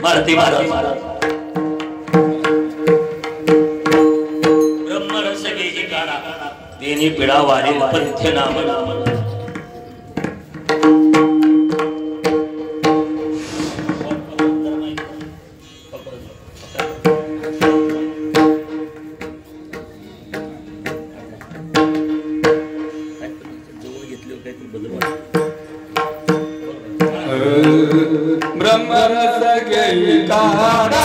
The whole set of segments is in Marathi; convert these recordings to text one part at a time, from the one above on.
भारती महाराज ब्रह्मरस गेही कारा तेनी पिढा वारेल पंथ्य नाम ब्रह्मरस गेही कारा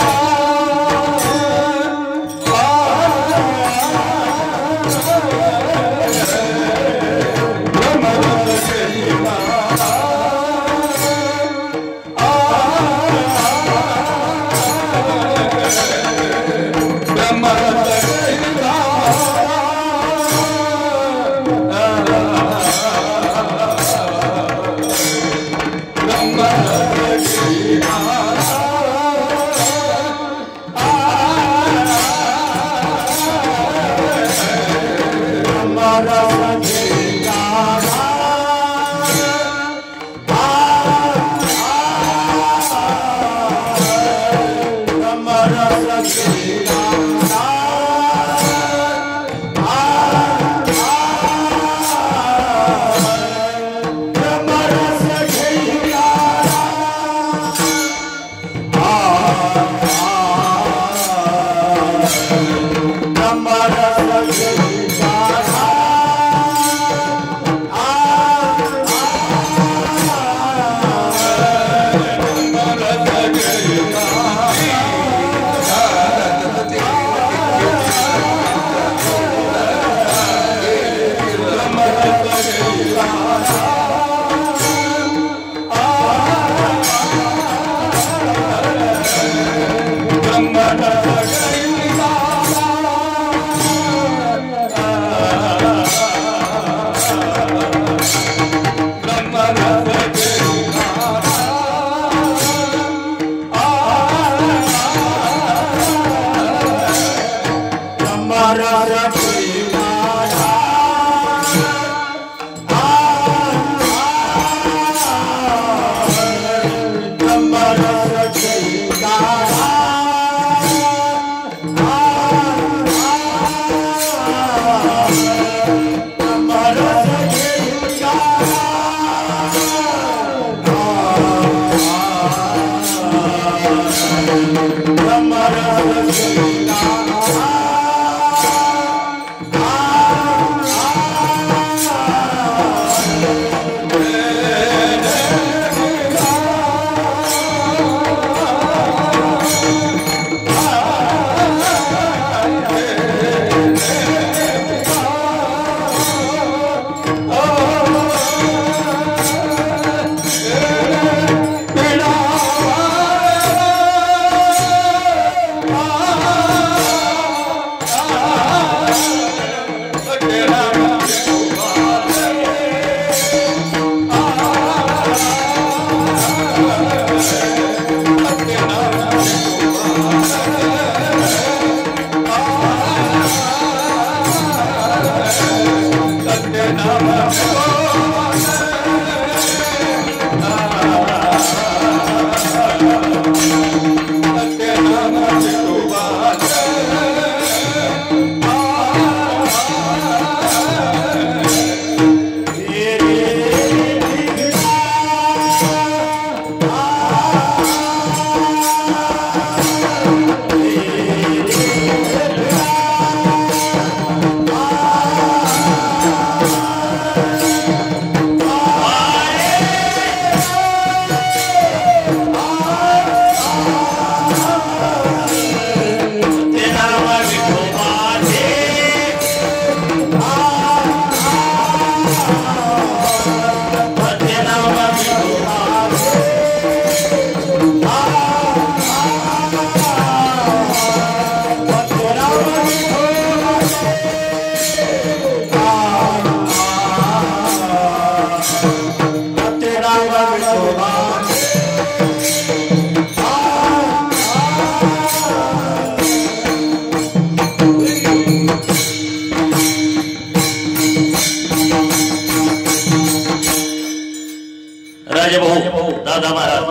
दादा महाराज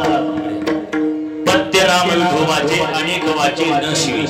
पत्यनाम विठोबाचे अनेक वाचे न शिवी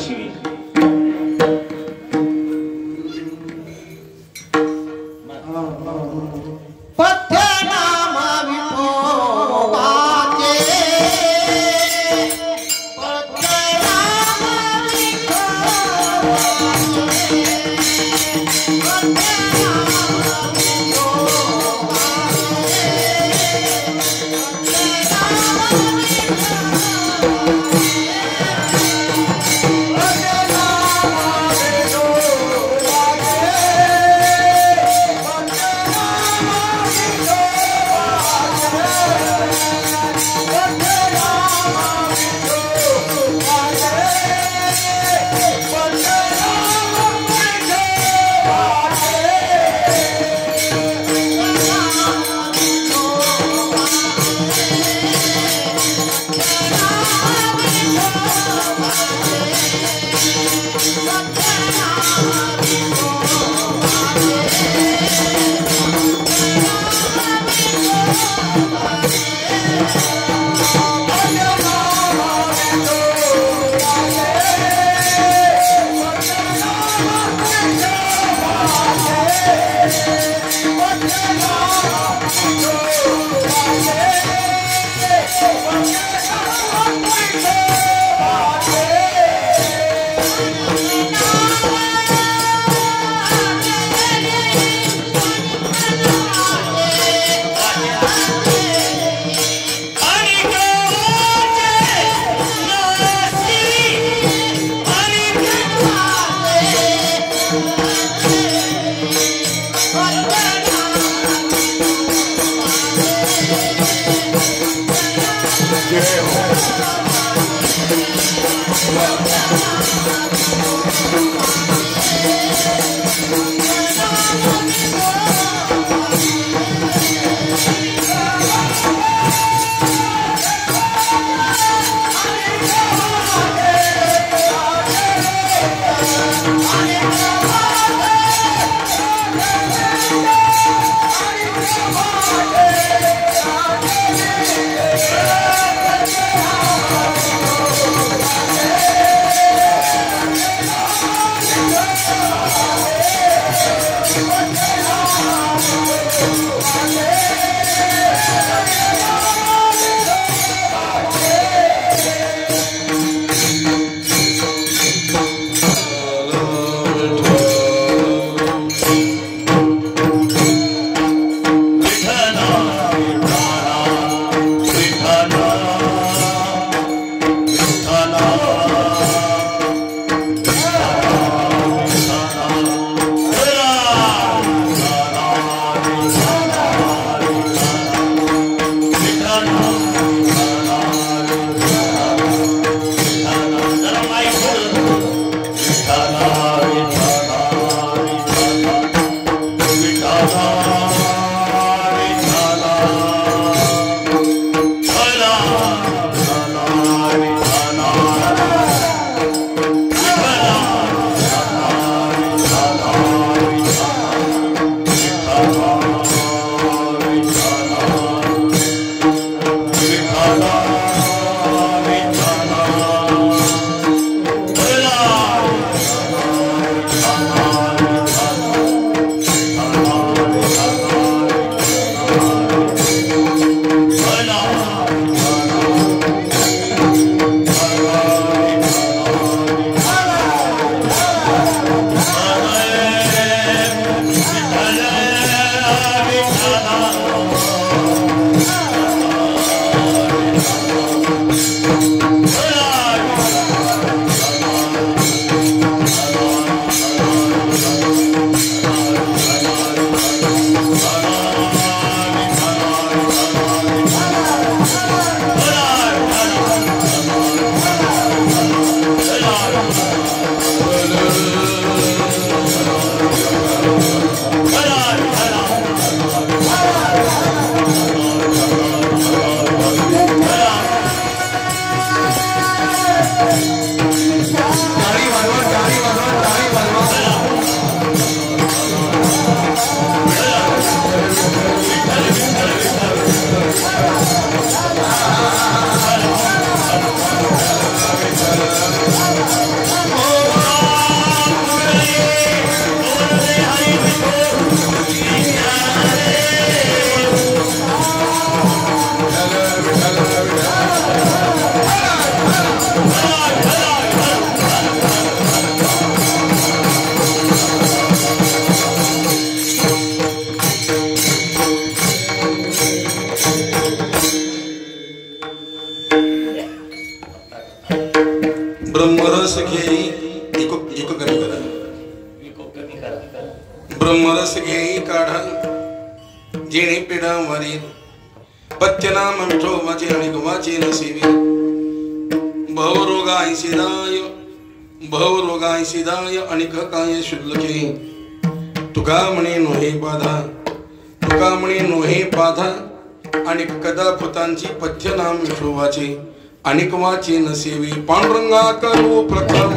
ब्रह्मरस घेई काढा जेणे पिढा मारी पथ्यनाम मिठो वाचे आणि गवाचे नसेवी भवरोगाय सिदाय अनिक काय शुल्लके तुका म्हणे नोहे बाधा आणि कदा फुतांची पथ्यनाम मिठो वाचे अनिक वाचे नसेवी पांडुरंगा करो प्रथम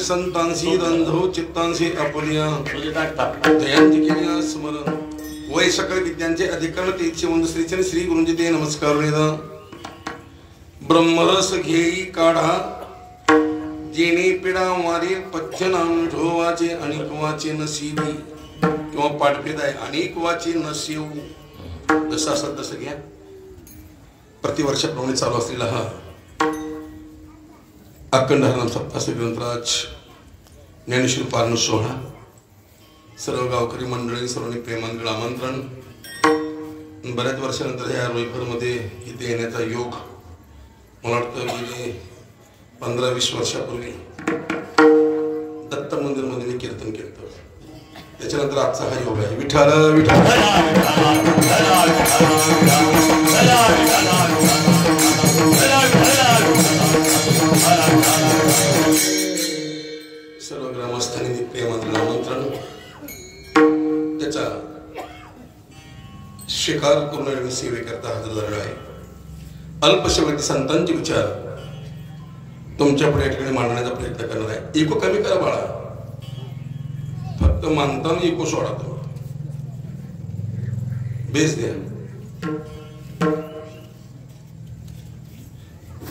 संतांशी रंधो चित्तांशी अपलिया जयंती केल्या स्मरण वै सकल विद्यांचे अधिकरण ते इच्छे श्रीचन श्री गुरुजी ते नमस्कार वेदा ब्रह्मरस घेई काढा जेणे पिढा मारील पथ्यनाम ढोवाचे अनेक वाचे नसीबी किंवा पाठभेद आहे अनेक वाचे नसीव जसं असत तसं घ्या प्रतिवर्षाप्रमाणे चालू असलेला हा अखंड हरनाम सप्ताह ग्रंथराज ज्ञानेश्वर पारण सोहळा सर्व गावकरी मंडळी सर्वांनी प्रेमांगळ आमंत्रण बऱ्याच वर्षानंतर या रोईभरमध्ये इथे येण्याचा योग मला वाटतं गेले 15-20 वर्षापूर्वी दत्त मंदिरमध्ये मी कीर्तन केलं त्याच्यानंतर आजचा हा योग आहे विठ्ठल विठ्ठल सर्व ग्रामस्थांनी प्रेमांगळ आमंत्रण त्याचा स्वीकार करून सेवेकरता हजर झालेला आहे अल्पशब्दी संतांचे विचार तुमच्या पुढे या ठिकाणी मांडण्याचा प्रयत्न करणार आहे इको कमी करा बाळा फक्त मानताना इको सोडा तो बेस द्या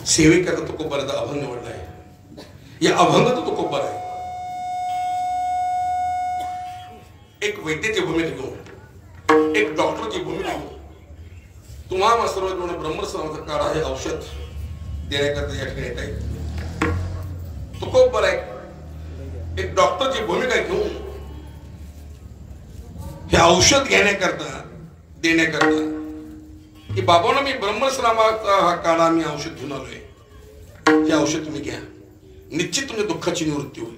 सेवेकरता तो खूप बऱ्याचा अभंग निवडला आहे या अभंगात तो खूप बरा आहे एक वैद्याची भूमिका घेऊन एक डॉक्टरची भूमिका घेऊन तुम्हाला सर्व ब्रह्मरस नावाचा काढा हे औषध देण्याकरता या ठिकाणी येत आहे तो खूप बरा आहे एक डॉक्टरची भूमिका घेऊन हे औषध घेण्याकरता देण्याकरता की बाबांना मी ब्रह्मरस नावाचा हा काढा मी औषध घेऊन आलोय हे औषध तुम्ही घ्या निश्चित तुमच्या दुःखाची निवृत्ती होईल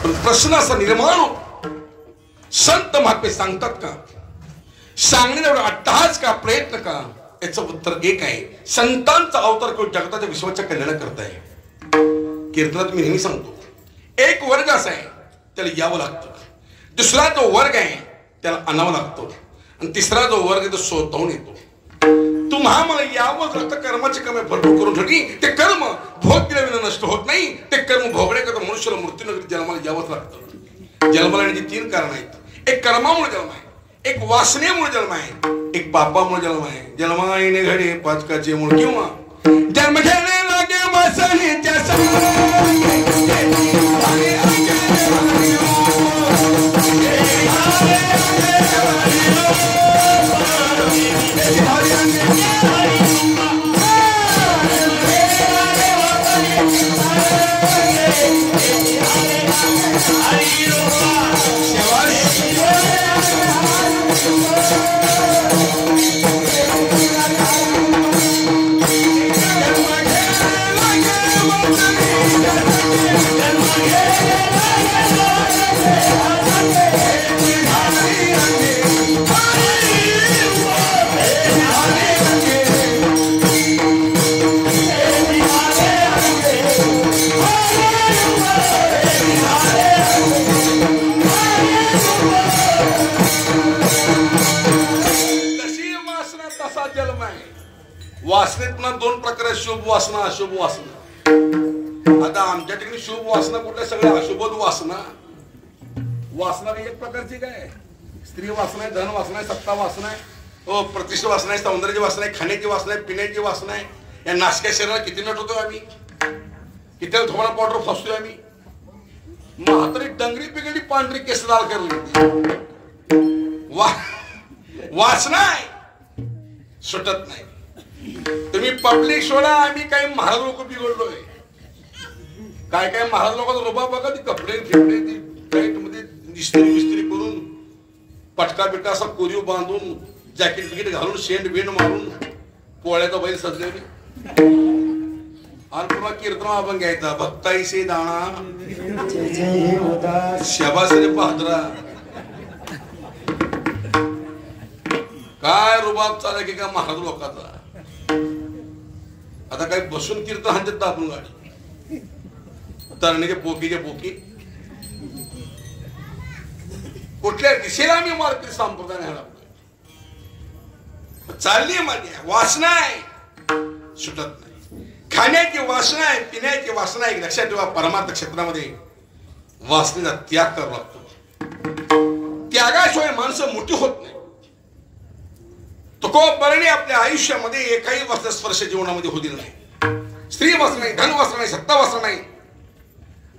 पण प्रश्न असा निर्माण होतो संत महात्मे सांगतात का सांगणे एवढा अट्टहास का प्रयत्न का याचं उत्तर एक आहे संतांचा अवतार करून जगताच्या विश्वाच्या कल्याण करता आहे कीर्तनात मी नेहमी सांगतो एक वर्ग असा आहे त्याला यावं लागतं दुसरा जो वर्ग आहे त्याला आणावं लागतो आणि तिसरा जो वर्ग तो स्वतःहून येतो तुम्हा मला यावं लागतं कर्माचे कमी भरपूर करून ठेवली ते कर्म भोग दिल्याविना नष्ट होत नाही ते कर्म भोगण्याकरता मनुष्याला मृत्यूनगरी जन्माला यावंच लागतं जन्माला येण्याची 3 कारण आहेत एक कर्मामुळे जन्म आहे एक वासनेमुळे जन्म आहे एक पापामुळे जन्म आहे जन्मा येणे घडे पाचकाचे मूळ किंवा जन्म घेणे लागे वासनेच्या वासनेत पुन्हा 2 प्रकार आहेत शुभ वासना अशुभ वासना आता आमच्या ठिकाणी शुभ वासना कुठल्या सगळ्या अशुभ वासना वासना एक प्रकारची काय स्त्री वासना आहे धन वासना आहे सत्ता वासना आहे हो, प्रतिष्ठा वासना आहे, सौंदर्याची वासना आहे, खाण्याची वासना आहे, पिण्याची वासना आहे. या नाशक्या शरीराला किती नटवतोय आम्ही, किती थोडा पावडर फसतोय आम्ही. म्हातारी डंगरी पिगडी पांढरी केस लाल करली. वासना आहे, सुटत नाही. तुम्ही पब्लिक सोडा, आम्ही काही महाराज लोक बिघडलोय. काय काय महाराज लोकांचा रुबा बघा, ती कपडे फिपडे ती टाईट मध्ये इस्त्री करून पटका बिटका असा कोरीव बांधून जॅकेट बिकेट घालून शेंड बेंड मारून पोळ्याचा बैल सजलेली. आणि पुन्हा कीर्तन आपण घ्यायचा, भक्ताईसे दाणा शबास रे पादरा. काय रुबाब चालला की का महाराज लोकांचा. आता काही बसून कीर्तन हाणतात आपण गाडी तरण्याचे पोकीचे पोकी. कुठल्या दिशेला आम्ही मारती संप्रदाय न्यायला चालली माझी वासना आहे, सुटत नाही. खाण्याची वासना आहे, पिण्याची वासना आहे. लक्षात ठेवा, परमार्थ क्षेत्रामध्ये वासनेचा त्याग करावा लागतो. त्यागाशिवाय माणसं मोठी होत नाही. तुकोबाराने आपल्या आयुष्यामध्ये एकाही वासना स्पर्श जीवनामध्ये होऊ दिला नाही. स्त्री वासना नाही, धन वासना नाही, सत्ता वासना नाही.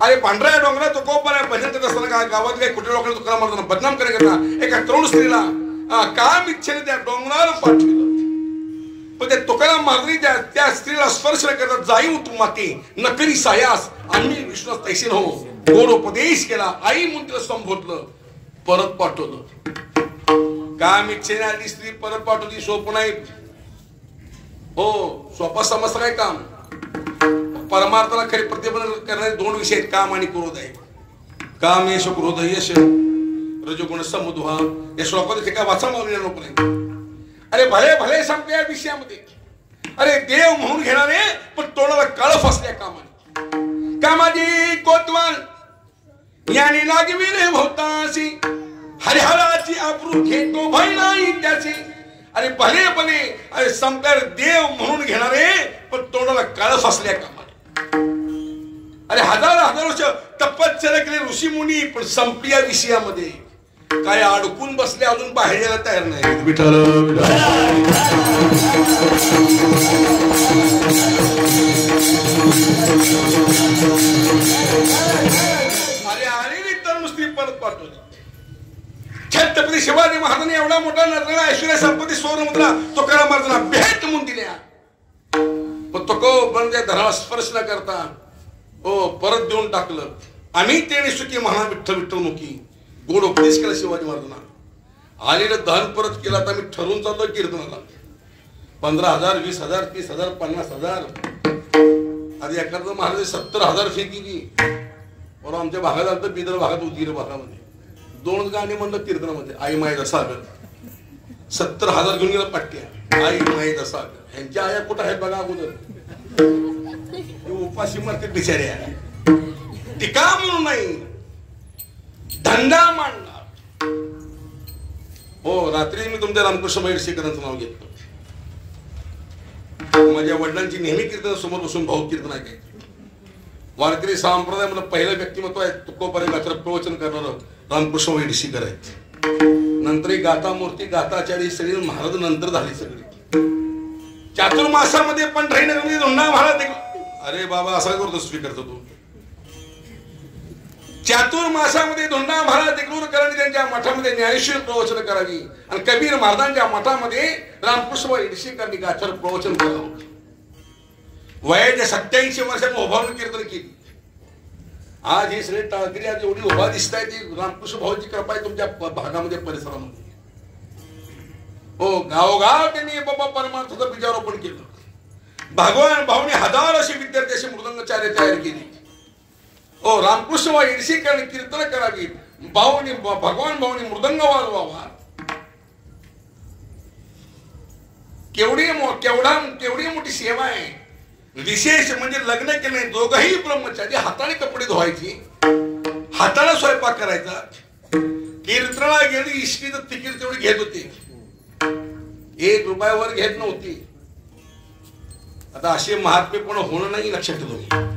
अरे पांढऱ्या डोंगरात तुकोबारा भजन करत असताना गावात काही कुठल्या लोकांना तुकाराम महाराजांना बदनाम करता एका तरुण स्त्रीला काम इच्छेने त्या डोंगरावर पाठवलं. पण त्या तुकाराम महाराजांनी त्या स्त्रीला स्पर्श न करता जाई तू माते नकरी सायास आम्ही विश्वास तैसीन हो गोड उपदेश केला. आई म्हणून तिला संबोधलं, परत पाठवलं. काम इच्छेने आली स्त्री परत पाठवली. सोपं नाही हो, सोपा समजतं काय काम. परमार्थाला खरे प्रतिबंध करणारे दोन विषय आहेत, काम आणि क्रोध आहे. काम यश क्रोध यश रजोगुण समुद्वा. या श्लोकात काय वाचा मागणी नको नाही. अरे भले भले सांगते या विषयामध्ये. अरे देव म्हणून घेणारे पण तोंडाला कळफ असल्या कामाने. कामाची कोतवाल याने लागविले भोवतासी हरिहराची आबरू घेतो भय नाही त्याची. अरे भले भले अरे संपल्यावर देव म्हणून घेणारे पण तोंडाला कळफ असल्या कामाने. अरे हजार वर्ष तपश्चर्या केले ऋषी मुनी पण संपल्या विषयामध्ये काय अडकून बसले, अजून बाहेर यायला तयार नाही. विठ्ठल अरे आणि तरुण स्त्री परत पाठवली. छत्रपती शिवाजी महाराजांनी एवढा मोठा नरनाळा ऐश्वर्या संपत्ती सोनमुद्रा तुकाराम महाराजांना भेट म्हणून दिल्या. पण तुकोबाराने त्या धराला स्पर्श न करता हो परत देऊन टाकलं. आम्ही ते सुखी म्हणा विठ्ठल विठ्ठल मुखी. गोड उपदेश केला शिवाजी महाराजांना. आलेलं धन परत केलं. आता मी ठरवून चाललो कीर्तनाला 15,000 20,000 30,000 50,000. आधी एखादं महाराज 70,000 फी केली. बरोबर आमच्या भागात आलं तर बिदर भागात उदगीर भागामध्ये 2 गाणी म्हणलं कीर्तनामध्ये. आई मायेचा सागर 70,000 घेऊन गेला पट्ट्या. आई मायेचा सागर. ह्यांच्या आया कुठं आहेत बघा अगोदर. उपाशी मारते बिचाऱ्या. टीका म्हणून नाही, धंदा मांडणार. हो, रात्री मी तुमच्या रामकृष्ण बैरशेकरांचं नाव घेतलं. माझ्या वडिलांची नेहमी कीर्तन समोर बसून भाऊ कीर्तन ऐकायचं. वारकरी संप्रदाय मला पहिलं व्यक्तिमत्व आहे तुकोबाराने गात्र प्रवचन करणारं रामकृष्ण बैरशेकर आहेत. नंतर गाथा मूर्ती गाथाचार्य सगळी महाराज नंतर झाली सगळी. चातुर्मासामध्ये पण मध्ये धुंडा महाराज. अरे बाबा असा करतो स्वीकारतो तू. चातुर्मासामध्ये धुंडा महाराज देगलूरकरांनी त्यांच्या मठामध्ये ज्ञानेश्वर प्रवचन करावी आणि कबीर महाराजांच्या मठामध्ये रामकृष्ण बैरशेकरांनी गाथार प्रवचन करावं. वयाच्या 87 वर्षात उभारून कीर्तन केली. आज हे सगळे टाळकरी आज एवढी उभा दिसत आहे ती रामकृष्ण भाऊची कृपा आहे तुमच्या भागामध्ये परिसरामध्ये. हो, गावोगाव त्यांनी बाबा परमार्थाचं बीजारोपण केलं. भगवान भाऊने 1000 असे विद्यार्थी असे मृदंगाचार्य तयार केले. ओ रामकृष्ण बैरशेकरांनी कीर्तन करावी. भगवान भाऊने मृदंग वाजवावा. केवढी मोठी सेवा आहे. विशेष म्हणजे लग्न केले दोघंही ब्रह्मचारी हाताने कपडे धुवायची, हाताने स्वयंपाक करायचा. कीर्तनाला गेली इष्टी तर तिकीट तेवढी घेत होती. 1 रुपयावर घेत नव्हती. आता असे महात्मे पण होणं नाही लक्षात ठेवतो.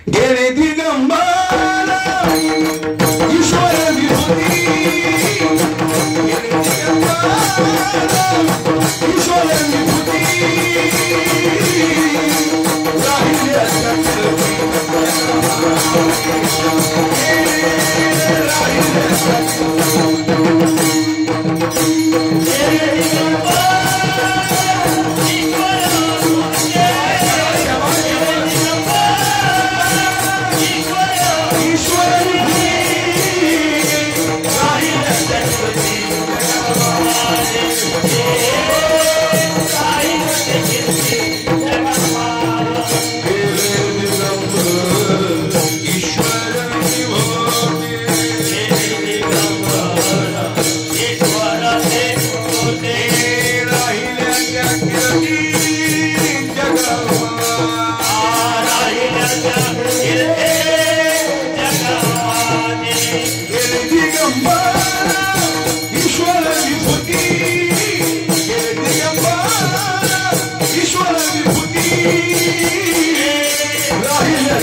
गेले दिगंबर ईश्वर विभूती गेले दिगंबर ईश्वर विभूती राहिले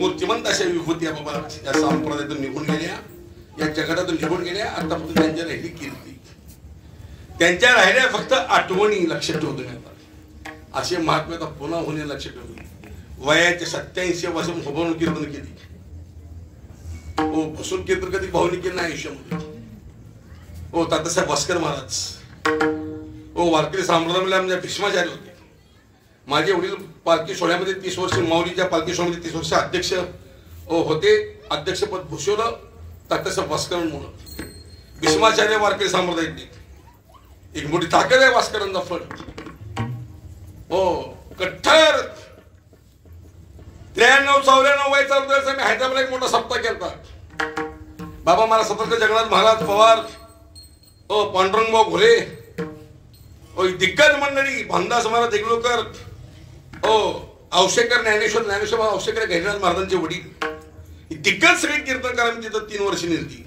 मूर्तिमंत अशा विभूती बाबा या संप्रदायातून निघून गेल्या, या जगतातून निघून गेल्या. आता फक्त त्यांच्या राहिली कीर्ती, त्यांच्या राहिल्या फक्त आठवणी लक्षात ठेवून देण्यात. असे महात्मे आता पुन्हा होणे लक्षात ठेवले. वयाच्या 87 वर्षांपासून उभारून कीर्तन केली. हो, बसून कीर्तन कधी भावनिक केलं नाही आयुष्यामध्ये. हो, तात्यासाहेब भास्कर महाराज हो वारकरी संप्रदायामध्ये आमच्या भीष्माचार्य होते. माझे वडील पालखी सोहळ्यामध्ये 30 वर्ष, माऊलीच्या पालखी सोहळ्यामध्ये 30 वर्ष अध्यक्ष होते. अध्यक्षपद भूषवलं तात्यासाहेब भास्कर म्हणून. भीष्माचार्य वारकरी संप्रदायातली एक मोठी ताकद आहे भास्करांचा फळ. हो, कठ्ठर 93-94 वयाचा होता. मी हैदराबादला एक मोठा सप्ताह केला. बाबा मला सतर्क जगन्नाथ महाराज पवार, ओ पांडुरंगभाऊ घोले, ओ दिग्गज मंडळी, भानदास महाराज देगलूरकर, ओ औशेकर ज्ञानेश्वर औशेकर गहिनीनाथ महाराजांचे वडील, दिग्गज सगळे कीर्तनकार मी तिथं 3 वर्ष नेलती.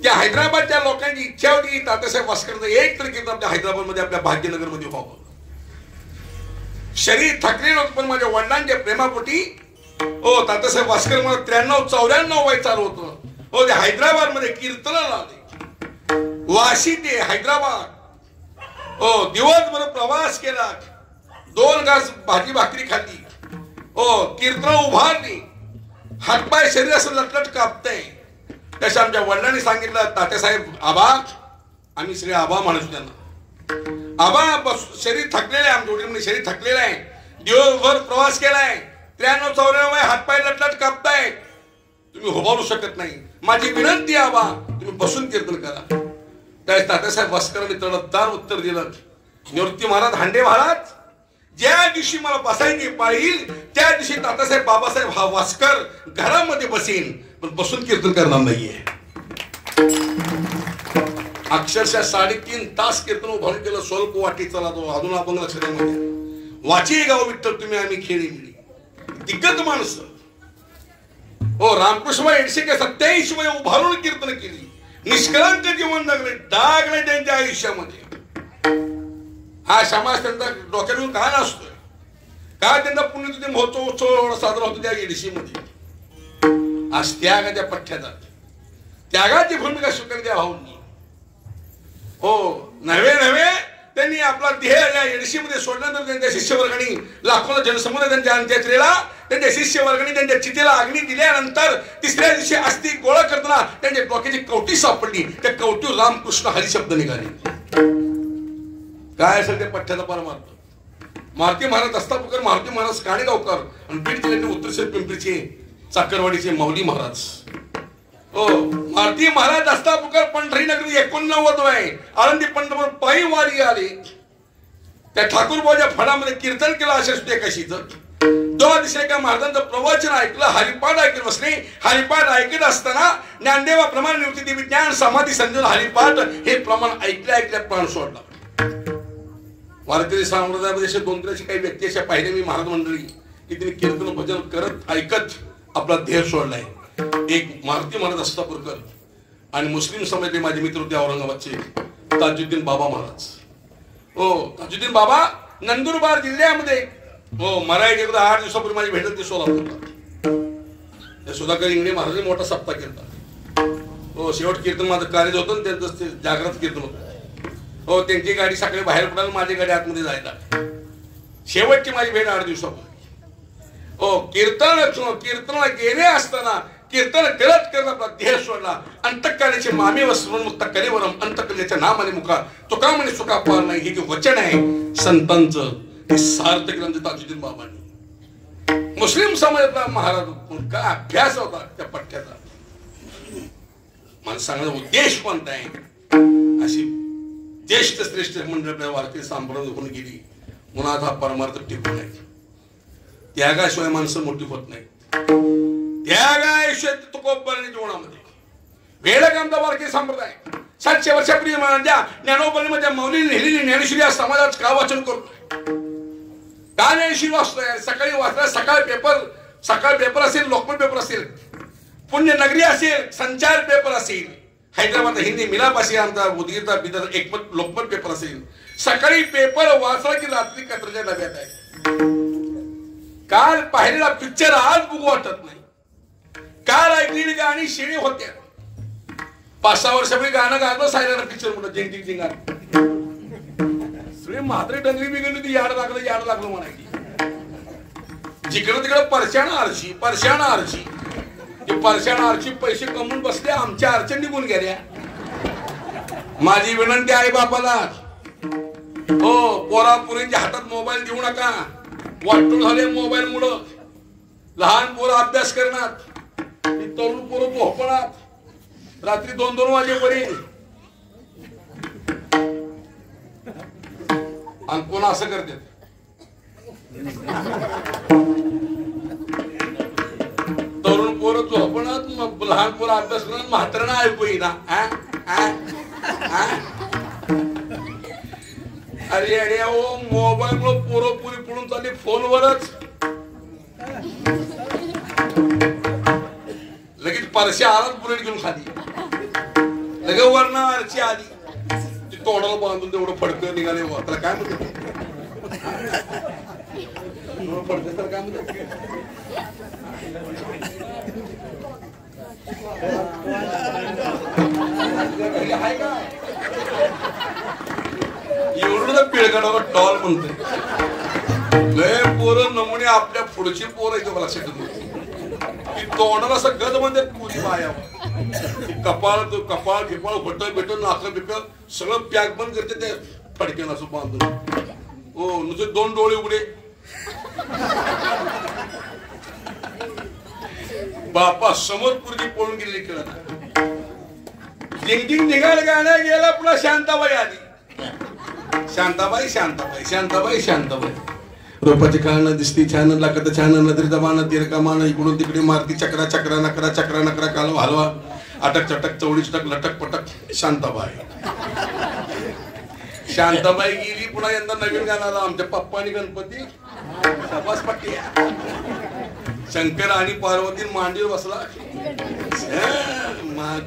त्या हैदराबादच्या लोकांची इच्छा होती तात्यासाहेब भास्करांचं एक तरी कीर्तन आपल्या हैदराबादमध्ये आपल्या भाग्यनगरमध्ये व्हावं. शरीर थकलेलं होतं, पण माझ्या वडिलांच्या प्रेमापोटी ओ तात्यासाहेब भास्कर मला 93-94 वय चालू होतं. हो, ते हैदराबाद मध्ये कीर्तनाला आले. वाशी ते हैदराबाद हो दिवसभर प्रवास केला. 2 घास भाजी भाकरी खाल्ली. हो, कीर्तन उभारली. हातपाय शरीर असं लटलट कापतंय. तसं आमच्या वडिलांनी सांगितलं, तात्यासाहेब आबा, आम्ही सगळे आबा म्हणतो त्यांना, आबा शरीर थकलेलं आहे. आमच्या वडील शरीर थकलेलं आहे, दिवसभर प्रवास केलाय, 93-94 वय, हातपाय लटलट कापताय, तुम्ही उभारू शकत नाही. माझी विनंती आबा, तुम्ही बसून कीर्तन करा. त्यावेळेस तात्यासाहेब भास्करांनी तडकदार उत्तर दिलं. निवृत्ती महाराज हांडे महाराज, ज्या दिवशी मला बसायची पाळील त्या दिवशी तात्यासाहेब बाबासाहेब हा भास्कर घरामध्ये बसेन, पण बसून कीर्तन करणार नाहीये. अक्षरशः 3.5 तास कीर्तन उभारून केलं. स्वल्प वाटी चला तो अजून आपण लक्षात वाची गाव विठ्ठल तुम्ही आम्ही खेळी मिळी. दिग्गज माणसं हो, रामकृष्ण एडशे 87 मध्ये उभारून कीर्तन केली. निष्कलंक जीवन जगले, डाग नाही त्यांच्या आयुष्यामध्ये. हा समाज त्यांचा डोक्यातून का नसतोय, काय त्यांचा पुण्यतिथी महोत्सव साजरा होतो त्या एडशी मध्ये. आज त्यागाच्या पठ्ठ्याचा त्यागाची भूमिका स्वीकार त्या भाऊंनी. हो, नव्हे त्यांनी आपला देह या एडशीमध्ये सोडल्यानंतर त्यांच्या शिष्यवर्गांनी लाखोला जनसमुदाय त्यांच्या अंत्ययात्रेला त्यांच्या शिष्यवर्गांनी त्यांच्या चितेला अग्नी दिल्यानंतर 3ऱ्या दिवशी अस्थि गोळा करताना त्यांच्या डोक्याची कवटी सापडली. त्या कवटीवर रामकृष्ण हरी शब्द निघाले. काय असेल ते पठ्ठ्याचा परमार्थ. मारुती महाराज दस्तापुकर, मारुती महाराज काणेगावकर आणि बीड जिल्ह्यातील उत्तरशेर पिंपरीचे चाकरवाडीचे माऊली महाराज. हो, मारुती महाराज दस्तापुकर पंढरीनगरी 89 वय, आळंदी पंढरपूर पायी वारी आले. त्या ठाकूरबाच्या फडामध्ये कीर्तन केलं अशा सुद्धा कशीच. दोन दिवशी एका महाराजांचं प्रवचन ऐकलं, हरिपाठ ऐकत बसले. हरिपाठ ऐकत असताना ज्ञानदेवाप्रमाणे निवृत्ती देवी ज्ञान समाधी संजन हरिपाठ हे प्रमाण ऐकल्या प्राण सोडला. वारकरी संप्रदायामध्ये असे 2-3 अशी काही व्यक्ती अशा पाहिले मी महाराज मंडळी की तिने कीर्तन भजन करत ऐकत आपला देह सोडलाय. एक मारुती महाराज अस्तापूरकर आणि मुस्लिम समाजाचे माझे मित्र होते औरंगाबादचे ताजुद्दीन बाबा महाराज. हो, ताजुद्दीन बाबा नंदुरबार जिल्ह्यामध्ये हो मराठी एकदा 8 दिवसापूर्वी माझी भेट होती सोलापूरला. सुधाकर इंगळे महाराज मोठा सप्ताह केला. हो, शेवट कीर्तन माझं कार्य होतं, त्यांचं जागृत कीर्तन होतं. हो, त्यांची गाडी सकाळी बाहेर पडायला, माझी गाडी आतमध्ये जायला. शेवटची माझी भेट 8 दिवसापूर्वी. हो, कीर्तनाला गेले असताना कीर्तन करत आपला देह सोडला. अंतःकरणाचे मामे वस्त्रून मुक्त कलेवरम अंतःकरणाच्या नामाने मुखा तुका म्हणे सुका पार नाही. हे जे वचन आहे संतांचं हे सार्थ केलं ताजुद्दीन बाबांनी. मुस्लिम समाजातला महाराज काय अभ्यास होता त्या पठ्याचा. मला सांगण्याचा उद्देश कोणता आहे? अशी ज्येष्ठ श्रेष्ठ मंडळ आपल्या वारकरी सांभाळून होऊन गेली. मुळात हा परमार्थ टिकून आहे. त्यागाशिवाय माणसं मोठी होत नाही. त्यागाशिवाय तुकोबांच्या जीवनामध्ये वेळकांचा वारकरी संप्रदाय 700 वर्षापूर्वी ज्या ज्ञानोबांमध्ये मौली लिहिलेली ज्ञानेश्वरी या समाजात का वाचन करतोय? का ज्ञानेश्वरी वाचतोय? सकाळी वाचला, सकाळ पेपर असेल, लोकमत पेपर असेल, पुण्यनगरी असेल, संचार पेपर असेल, हैदराबाद हिंदी मिलाप असेल, आमचा उदगीरचा बिदर एकमत लोकमत पेपर असेल. सकाळी पेपर वाचला की रात्री कचऱ्याच्या डब्यात आहे. काल पाहिलेला पिक्चर आज बघू वाटत नाही. काल ऐकलेली गाणी शिणी होत्या. 5-6 वर्षापूर्वी गाणं गाणं सायला पिक्चर म्हणून जिंग जिंग जिंगा सगळे म्हात्रे डंगरी बिगडली ती याड लागलं म्हणायची. जिकडं तिकडं परशाना आरशी ते परशाना आरशी पैसे कमवून बसले, आमच्या आरच्या निघून गेल्या. माझी विनंती आई बापाला, हो, पोरापुरींच्या हातात मोबाईल देऊ नका. वाटून झाले मोबाईल मुळे. लहान पोरं अभ्यास करणार, तरुण पोरं झोपणार रात्री 2-2 वाजेपर्यंत. आणि कोण असं करते? तरुण पोरं झोपणार, लहान पोरं अभ्यास करणार, म्हातारना ऐकू येईना. अरे अरे ओ, मोबाईल मुळे पोरं पुरी पडून चालली फोनवरच. लगेच परशे आलाच बुलेट घेऊन खाली, लगेच वरण आरची आली, ती तोंडाला बांधून तेवढं फडकं निघाले. त्याला काय म्हणतात? फडकं तर काय म्हणतात? आहे का एवढं पिळगडावर टॉल म्हणतोय. लय पोरं नमुने आपल्या पुढची पोरं इथं लक्षात येतो. तोंडाला असं गज म्हणते तुझी माया. कपाळ फिपाळ बट नाक बिक सगळं पॅक बंद करते त्या फडक्याला असं बांधून. हो, नुसते 2 डोळे उघडे. बापा समोर पुरगी पळून गेलेली कळत. जिंग निघाल गाणं गेला, पुन्हा शांताबाई आली. शांताबाई रूपाची काळणं दिसती छान, लागत छान, नजरेचा बाण तिरका मान, इकडून तिकडे मारती चक्रा नकरा काल हलवा, अटक चटक चवडी चटक लटक पटक. शांताबाई गेली. पुन्हा यंदा नवीन गाणं आला आमच्या पप्पा आणि गणपती. शंकर आणि पार्वती मांडीवर बसला,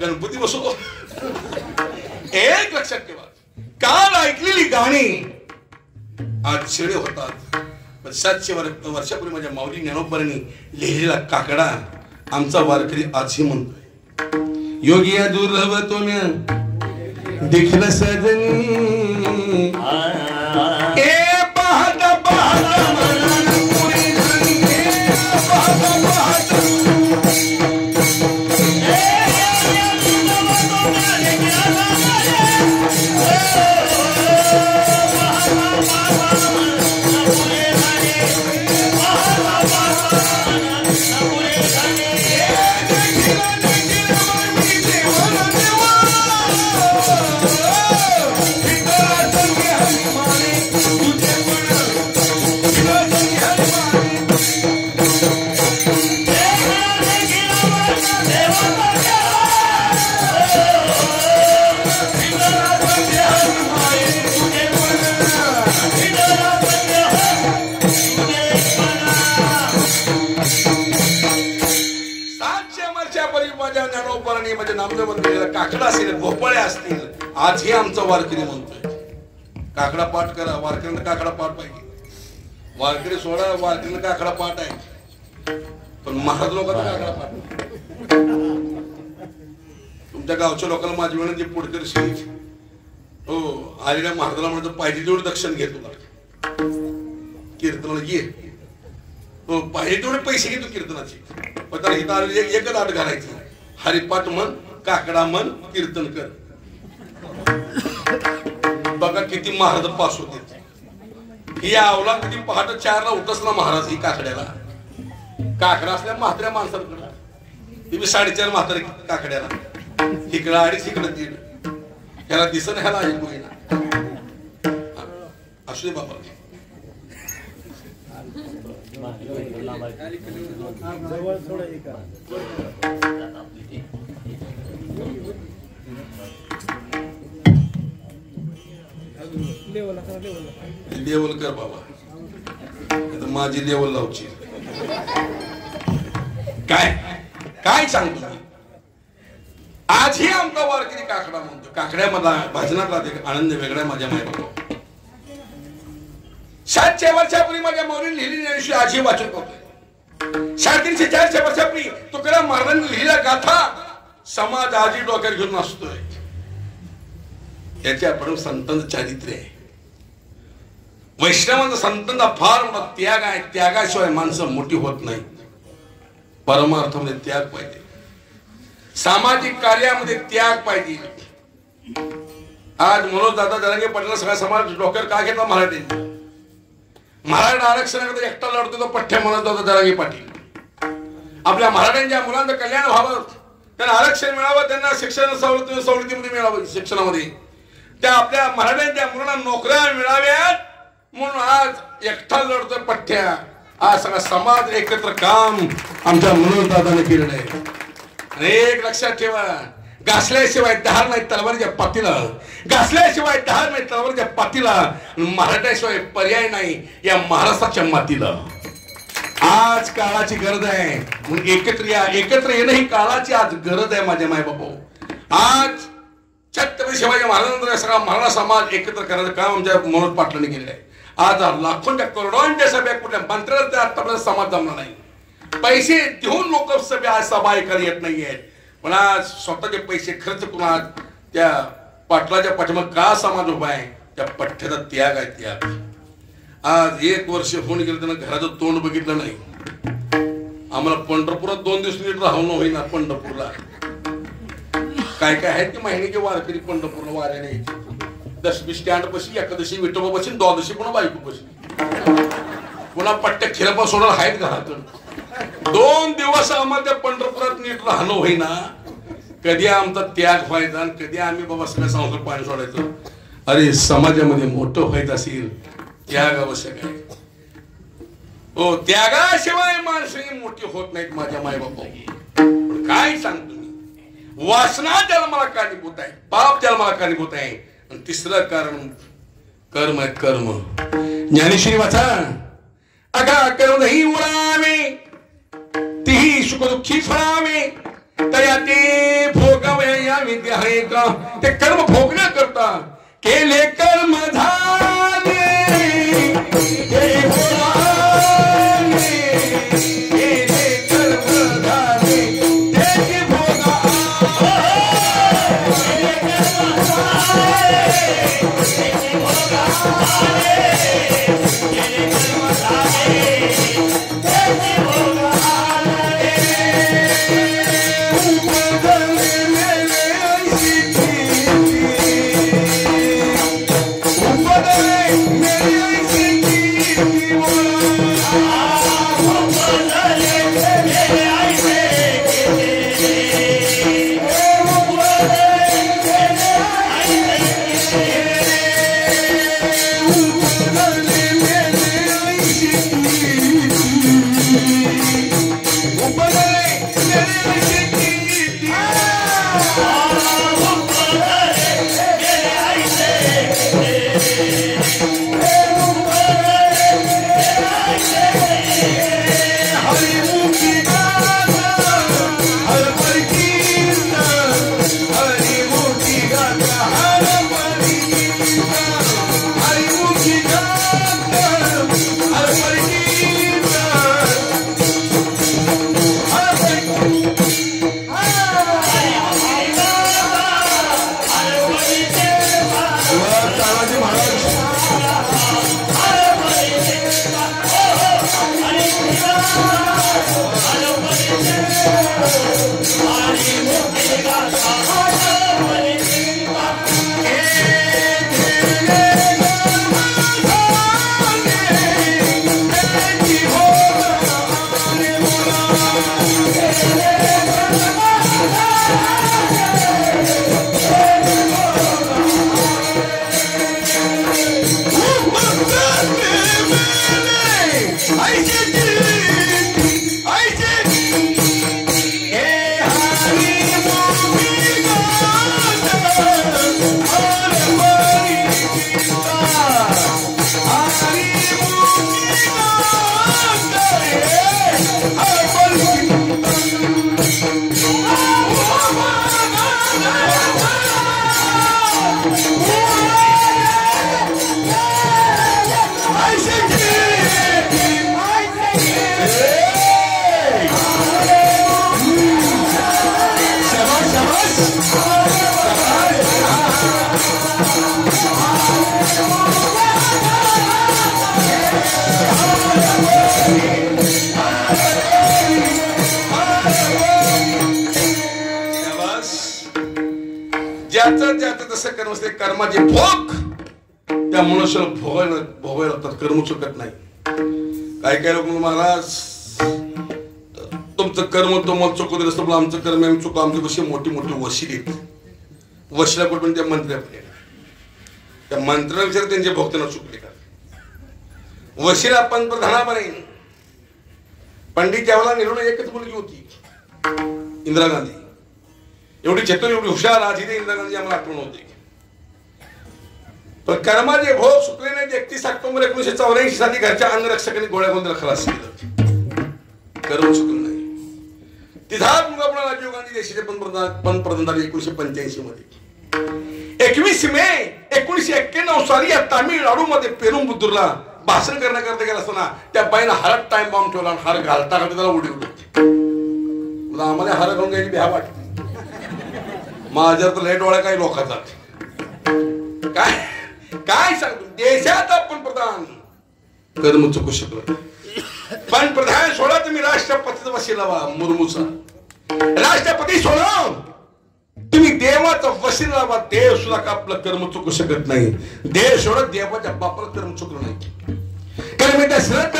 गणपती बसवतो. एक लक्षात ठेवा, काल ऐकलेली गाणी आज शिळे होतात. 700 वर्षापूर्वी माझ्या माऊली ज्ञानोबांनी लिहिलेला काकडा आमचा वारकरी आजही म्हणतोय. योगिया दुर्लभ तुम्ही देखील सजनी पाहता तुझे नाही माझे नामदेव मंदिर काकडा असेल भोपळे असतील आजही आमचा वारकरी म्हणतोय काकडा पाठ करा वारकऱ्यांना काकडा पाठ पाहिजे वारकरी सोडा वारकऱ्यांना काकडा पाठ आहे पण महाराज लोकांना काकडा पाठ तुमच्या गावच्या लोकांना माझी विनंती पुढकर श्री हो आलेल्या महाराजाला म्हणतो पाहिजे तेवढं दक्षिण घे तुला कीर्तनाला ये हो पाहिजे तेवढे पैसे घे तू कीर्तनाचे पण त्याला इथं आलेली एकच आठ घालायचं हरिपाठ म्हण काकडा म्हण कीर्तन कर बघा किती महाराज पास होते ही आवला कधी पहाटे 4 ला उठच ना महाराज ही काकड्याला काकडा असल्या म्हाताऱ्या माणसाकडे ती 4.5 म्हातारे काकड्याला इकडं 2.5 इकडं 3 ह्याला दिसन ह्याला ऐकू येईना असू दे बाबा लेवल कर बाबा माझी लेवल लावची काय काय सांगतो आजही आमचा वारकरी काकडा म्हणतो काकड्यामधला भजनातला आनंद वेगळा माझ्या माहिती 700 वर्षापूर्वी माझ्या मौलीने लिहिली ज्ञानेश्वरी आजही वाचन करतोय 350-400 वर्षापूर्वी तुकाराम महाराजांनी लिहिला गाथा समाज आजही डोक्यात घेऊन असतोय याच्या आपण संतांचं चारित्र्य आहे वैष्णवांचा संतांचा फार मोठा त्याग आहे त्यागाशिवाय माणसं मोठी होत नाही परमार्थामध्ये त्याग पाहिजे सामाजिक कार्यामध्ये त्याग पाहिजे आज मनोज दादा जरांगे पाटील सगळा समाज डोक्यावर का घेतला मराठा आरक्षणाकडे एकटा लढतो तो पठ्ठ्या मनोज दादा जरांगे पाटील आपल्या मराठ्यांच्या मुलांचं कल्याण व्हावं त्यांना आरक्षण मिळावं त्यांना शिक्षण सवलतीमध्ये मिळावं शिक्षणामध्ये त्या आपल्या मराठ्यांच्या मुलांना नोकऱ्या मिळाव्यात म्हणून आज एकटा लढतोय पठ्ठ्या आज सगळा समाज एकत्र काम आमच्या मनोज दादाने केलेलं आहे आणि एक लक्षात ठेवा घासल्याशिवाय दहार नाही तलवारीच्या पातीला घासल्याशिवाय दहार नाही तलवारीच्या पातीला मराठ्याशिवाय पर्याय नाही या महाराष्ट्राच्या मातीला आज काळाची गरज आहे म्हणून एकत्र येणं ही काळाची आज गरज आहे माझ्या मायबापू आज छत्रपती शिवाजी महाराजांचा सगळा मराठा समाज एकत्र करायचं काम आमच्या मनोज पाटलांनी केलेलं आहे आज लाखोंच्या करोडोंच्या सभा कुठल्या मंत्र्याचा आतापर्यंत समाज जमला नाही पैसे देऊन लोक सभा ऐकायला येत नाहीयेत पण आज स्वतःचे पैसे खर्च करून आज त्या पाटलाच्या पाठीमाग का समाज उभा आहे त्या पठ्ठ्याचा त्याग आहे त्याग आज 1 वर्ष होऊन गेलं त्यानं घराचं तोंड बघितलं नाही आम्हाला पंढरपुरात 2 दिवस नीट राहणं होईना पंढरपूरला काय काय आहेत की महिन्याचे वारकरी पंढरपूरला वाऱ्याने दशमी स्टँड पशी एकादशी विठोबा बशी द्वादशी पुन्हा बायको बशी पुन्हा पट्ट्या खेळपा सोडणार आहेत घरातून 2 दिवस आम्हाला त्या पंढरपुरात नीट राहणं होईना कधी आमचा त्याग व्हायचा आणि कधी आम्ही बाबा सगळ्या संसार पाणी सोडायचं अरे समाजामध्ये मोठं व्हायचं असेल त्याग आवश्यक आहे हो त्यागाशिवाय माणसं मोठी होत नाहीत माझ्या मायबापा काय सांगतो मी वासना जन्माला कारणीभूत आहे पाप जन्माला कारणीभूत आहे आणि तिसरं कारण कर्म आहे कर्म ज्ञानेश्वरी वाचा अगा कर्म नाही उडावे तीही सुख दुःखी फळावे तया ते भोगावे या विद्या आहे का ते कर्म भोगण्याकरता केले कर्म झाले ते भोगावे केले कर्म झाले ते भोगावे ज्याचं ज्याचं जसं कर्म असते कर्माचे भोग त्या मनुष्याला भोगायला लागतात. कर्म चुकत नाही. काय लोक महाराज तुमचं कर्म तुम्हाला चुकू देत असतं, आमचं कर्म आम्ही चुका. आमची कशी मोठी मोठी वशिली वशिला कुठून त्या मंत्र्याकडे त्या मंत्र्याला विचार त्यांच्या भक्तांना चुकले का. वशिला पंतप्रधानापर्यंत पंडित जवाहरलाल नेहरू एकच मुलगी होती, इंदिरा गांधी. एवढी चतुर एवढी हुशार आज इथे इंदिरा गांधी आम्हाला आठवण होते. पण कर्माचे भोग सुटले नाही. 31 ऑक्टोबर 1984 साली घरच्या अंगरक्षकांनी गोळ्या घालून खलास केलं. कर्म चुकलं नाही. तिथाच मुलगा पुन्हा राजीव गांधी देशाचे पंतप्रधान झाले 1985 मध्ये. 21 मे 1991 साली या तामिळनाडू मध्ये पेरुंबुद्दूरला भाषण करण्याकरता गेला असताना त्या बाईनं हारात टाइम बॉम्ब ठेवला आणि हार घालता घालता त्याला उडवलं. आम्हाला हार घालून घ्यायची भ्या वाटली. माझ्या तर लय डोळ्या काही लोकांचा काय काय सांगतो. देशाचा पंतप्रधान कर्म चुकू शकलो. पंतप्रधान सोडा तुम्ही राष्ट्रपतीचा वशिला व्हा. मुर्मूचा राष्ट्रपती सोडा तुम्ही देवाचा वशिला व्हा. देव सुद्धा का आपलं कर्म चुकू शकत नाही. देव सोडा देवाच्या बापाला कर्म चुकलं नाही. कर्म दशरथ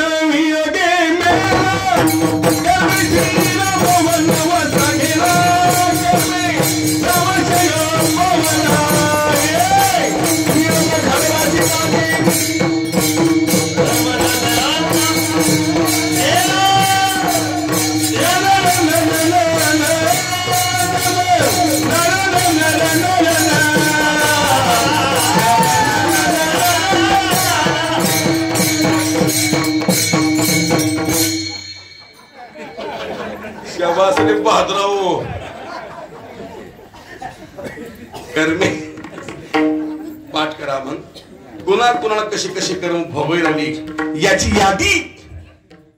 शाबासरे बहादराओ. कर्मे पाठ करा. मग कुणाला कशी कशी कर्म भोगावी लागली याची यादी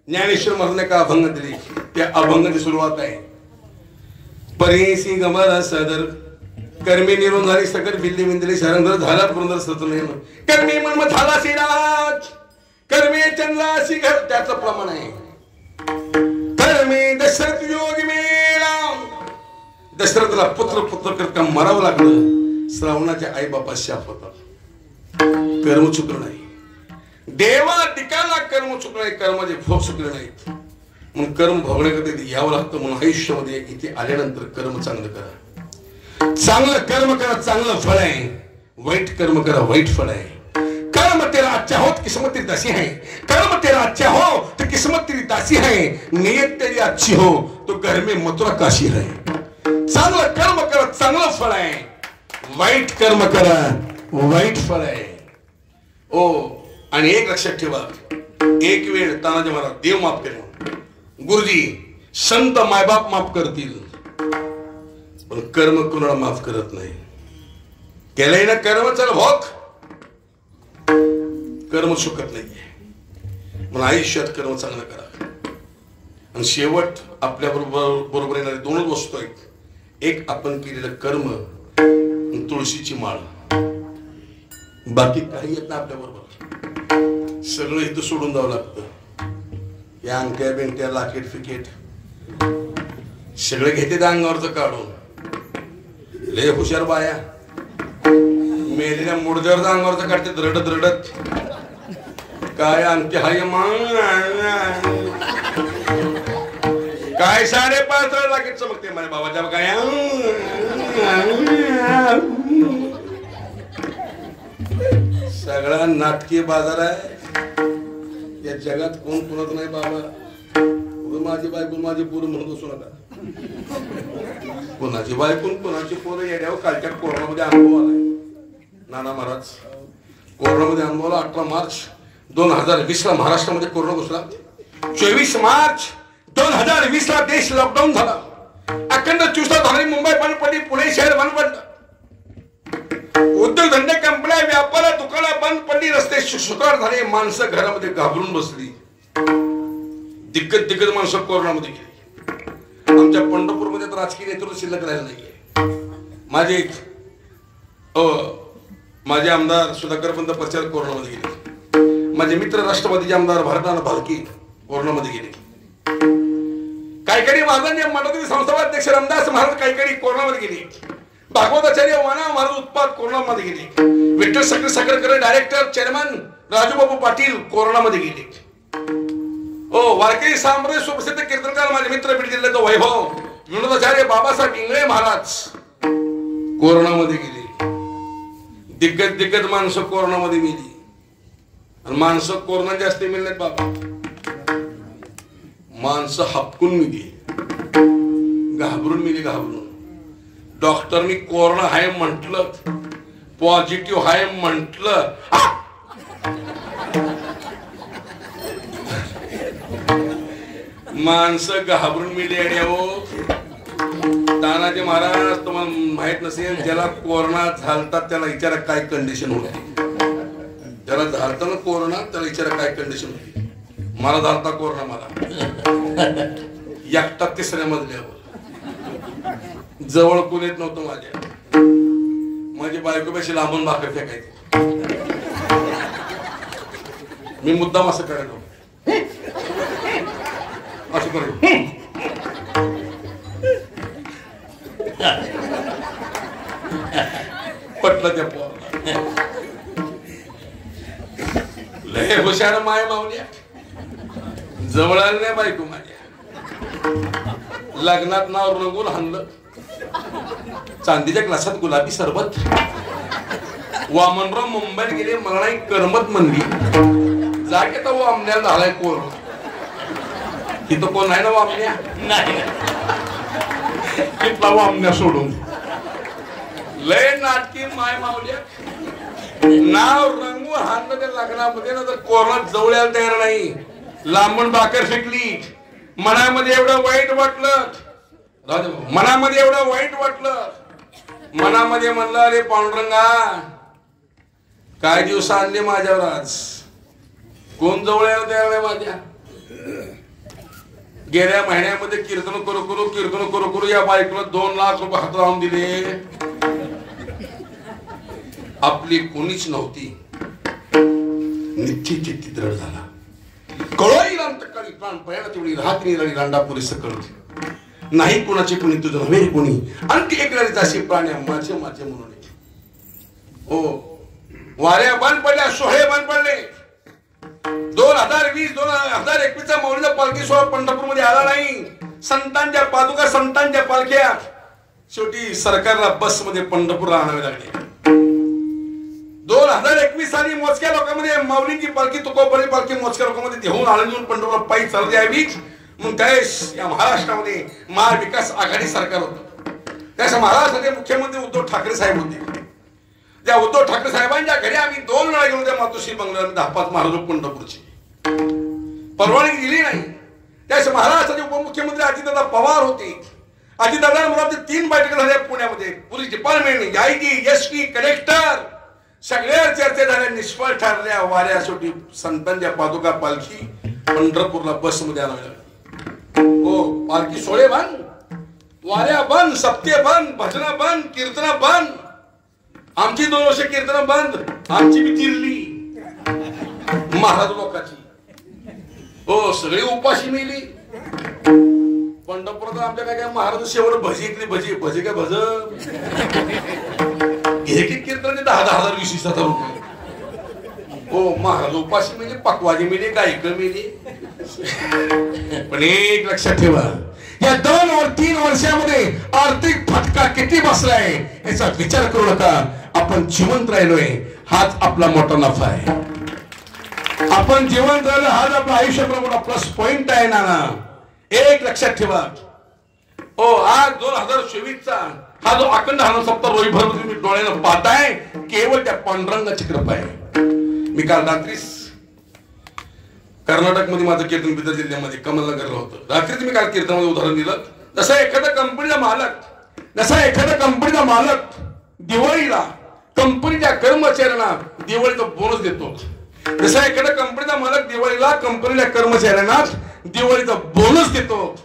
ज्ञानेश्वर महाराजांनी का अभंग दिली. त्या अभंगाची सुरुवात आहे. परेसी गमर सदर कर्मे निरून झाली सकट बिल्ली विंदली शरणधर झाला पुरंदर सतुनेन कर्मे मन झाला श्रीराज कर्मे चंद्रा शिखर. त्याचं प्रमाण आहे. कर्मे दशरथ योग मेला. दशरथला पुत्र करता मरावं लागलं. श्रावणाच्या आई बापा शाप होता. कर्म चुकलं नाही. देवा टिकाला कर्म चुकलं नाही. कर्माचे भोग चुकले नाहीत. म्हणून कर्म भोगण्याकरता यावं लागतं. म्हणून आयुष्यामध्ये इथे आल्यानंतर कर्म चांगलं करा. चांगलं कर्म करा, चांगलं फळ आहे. वाईट कर्म करा, वाईट फळ आहे. कर्म तेरा अच्छा हो तो किस्मत तेरी दासी है. कर्म तेरा अच्छा हो तो किस्मत तेरी दासी है. नियत तेरी अच्छी हो तो घर में मथुरा काशी है. चांगलं कर्म करा, चांगलं फळ आहे. वाईट कर्म करा, वाईट फळ आहे. ओ आणि एक लक्षात ठेवा. एक वेळ तानाजी महाराज देव माफ केले, गुरुजी संत मायबाप माफ करतील, पण कर्म कुणाला माफ करत नाही. केलंय ना कर्म चल भोग. कर्म चुकत नाहीये. म्हणून आयुष्यात कर्म चांगलं करा. आणि शेवट आपल्या बरोबर येणारे दोनच वस्तू आहेत. एक आपण केलेलं कर्म, तुळशीची माळ. बाकी काही येत ना आपल्या बरोबर. सगळं इथं सोडून जावं लागतं. या अंगठ्या बेंगट्या लाकेट फिकेट सगळे घेते त्या अंगावरचं काढून. लय हुशार बाया मेलेल्या मुडद्यावरचं अंगावरचं काढते रडत रडत. काय अंगठी हाय काय 5.5 लाखेट चमकते माझ्या बाबाच्या काय. सगळा नाटकीय बाजार आहे. या जगात कोण कोणाच नाही बाबा. माझी बायको माझी पोरं म्हणत असू नका. कोणाची बायकून कोणाची पोरं येण्यावर कालच्या कोरोनामध्ये अनुभव आलाय. नाना महाराज कोरोनामध्ये अनुभवला. 18 मार्च 2020 ला महाराष्ट्रामध्ये कोरोना घुसला. 24 मार्च 2020 ला देश लॉकडाऊन झाला. अखंड 24 तास मुंबई बंद पडली, पुणे शहर बंद पडलं. उद्योगधंदे कंपन्या व्यापार दुकानं बंद पडली. रस्ते शुष्काळ झाले. माणसं घरामध्ये घाबरून बसली. दिग्गज माणसं कोरोनामध्ये गेली. आमच्या पंढरपूरमध्ये तर राजकीय नेतृत्व शिल्लक राहिलं नाहीये. माझे माझे आमदार सुधाकर पंत प्रचार कोरोनामध्ये गेले. माझे मित्र राष्ट्रवादीचे आमदार भारताना भालकी कोरोनामध्ये गेले. काहीकडे महाराजांचे मठातील संस्थापक रामदास महाराज काहीकडे कोरोनामध्ये गेले. भागवताचार्य वाना महाराज उत्पाद कोरोनामध्ये गेले. विठ्ठल साखरकर डायरेक्टर चेअरमन राजूबाबू पाटील कोरोनामध्ये गेले. वारकरी साम्राज्य सुप्रसिद्ध कीर्तनकार माझे मित्र बीड जिल्ह्याचा वैभव विनोदाचार्य बाबासाहेब इंगळे महाराज कोरोनामध्ये गेले. दिग्गज माणसं कोरोनामध्ये मेली. आणि माणसं कोरोना जास्त मिळण्यात बाबा, माणसं हपकून मिली, घाबरून मिली, घाबरून. डॉक्टरनी कोरोना हाय म्हटलं, पॉझिटिव्ह हाय म्हटलं, माणसं घाबरून मिली. आणि हो तानाजी महाराज तुम्हाला माहित नसेल, ज्याला कोरोना झालता त्याला विचारा काय कंडिशन होती. ज्याला झालता ना कोरोना त्याला विचारा काय कंडिशन होती. मला झालता कोरोना, मला एकटा 3ऱ्या मजल्यावर, जवळ कोण येत नव्हतं माझ्या. माझी बायको पेक्षा लांबून भाकर फेकायची. मी मुद्दाम असं करायचो, असं करायचो. पटलं त्या पोराला. लय हुशार माय मावल्या. जवळ आलं नाही बायको माझ्या. लग्नात नाव रंगून हाणलं. चांदीच्या ग्लासात गुलाबी सरबत. वामनराव मुंबईत गेले, मला नाही करमत म्हणली. जागे तर वामण्याला झालाय कोण. तिथं कोण आहे ना वामण्या? नाही. तिथला वामण्या सोडून लय नाटकी माय मावल्या. नाव रंगून हाणलं त्या लग्नामध्ये ना, तर कोरोना जवळ यायला तयार नाही. लांबून भाकर फेकली. मनामध्ये एवढं वाईट वाटलं, मनामध्ये एवढं वाईट वाटलं, मनामध्ये म्हणलं अरे पांडुरंगा काय दिवस आणले माझ्यावर आज. कोण जवळ यायला तयार नाही माझ्या. गेल्या महिन्यामध्ये कीर्तन करू करू या बायकोला 2 लाख रुपये हात लावून दिले. आपली कोणीच नव्हती. निश्चित चित्ती दृढ झाला. कळोई रामतकाळी प्राण पयाला तेवढी राहत निराळी रांडापुरी सकळ. नाही कोणाचे कोणी तुझं नव्हे कोणी. आणखी एक लढीत अशी प्राणी माझे माझे म्हणून. हो वाऱ्या बंद पडल्या, सोहळे बंद पडले. 2020-2021 मौलीचा पालखी सोहळा पंढरपूर मध्ये आला नाही. संतांच्या पादुका, संतांच्या पालख्या शेवटी सरकारला बस मध्ये पंढरपूरला आणावे लागले. 2021 साली मोजक्या लोकांमध्ये माऊलींची पालखी, तुकोबरी पालखी मोजक्या लोकांमध्ये देऊन आळंदीहून पंढरपूरला पायी चालत यावी. मग त्यावेळेस या महाराष्ट्रामध्ये महाविकास आघाडी सरकार होतं. त्यास महाराष्ट्राचे मुख्यमंत्री उद्धव ठाकरे साहेब होते. त्या उद्धव ठाकरे साहेबांच्या घरी आम्ही 2 वेळा गेलो. त्या मातोश्री बंगल्यावर 10-5 महाराज पंढरपूरची परवानगी दिली नाही. त्यास महाराष्ट्राचे उपमुख्यमंत्री अजितदादा पवार होते. अजितदादा 3 बैठका झाल्या पुण्यामध्ये. Police department, IT, ST, collector सगळ्या चर्चा झाल्या, निष्फळ ठरल्या. वाऱ्या शेवटी संतांच्या पादुका पालखी पंढरपूरला बस मध्ये आणावी लागली. हो पालखी सोहळे बंद, वाऱ्या बंद, सप्ते बंद, भजन बंद, कीर्तन बंद. आमची 2 वर्ष कीर्तन बंद. आमची बी चिरली महाराज लोकांची. हो सगळी उपाशी मिली. पंढरपुरात आमच्या काय महाराज शेवट भजी ऐकली. भजी काय भज एक कीर्तनाचे 10,000 20,000 रुपये. हो महाराज उपाशी मिली, पकवाजी मिली, गायक मिली. पण एक लक्षात ठेवा, या 2-3 वर्षामध्ये आर्थिक फटका किती बसलाय याचा विचार करू नका. आपण जिवंत राहिलोय हाच आपला मोठा नफा आहे. आपण जिवंत राहिलो हाच आपला आयुष्यातला मोठा प्लस पॉइंट आहे नाना. एक लक्षात ठेवा. हो आज 2024चा हा जो अखंड हनुमान सप्ताह रोहिभर तुम्ही डोळ्यानं पाहताय केवळ त्या पांडुरंगाची कृपा आहे. मी काल रात्रीच कर्नाटक मध्ये माझं कीर्तन बिदर जिल्ह्यामध्ये कमलनगरला होतं. रात्रीच मी काल कीर्तनामध्ये उदाहरण दिलं. जसा एखादा कंपनीचा मालक दिवाळीला कंपनीच्या कर्मचाऱ्यांना दिवाळीचा बोनस देतो. जसा एखादा कंपनीचा मालक दिवाळीला कंपनीच्या कर्मचाऱ्यांना दिवाळीचा बोनस देतो,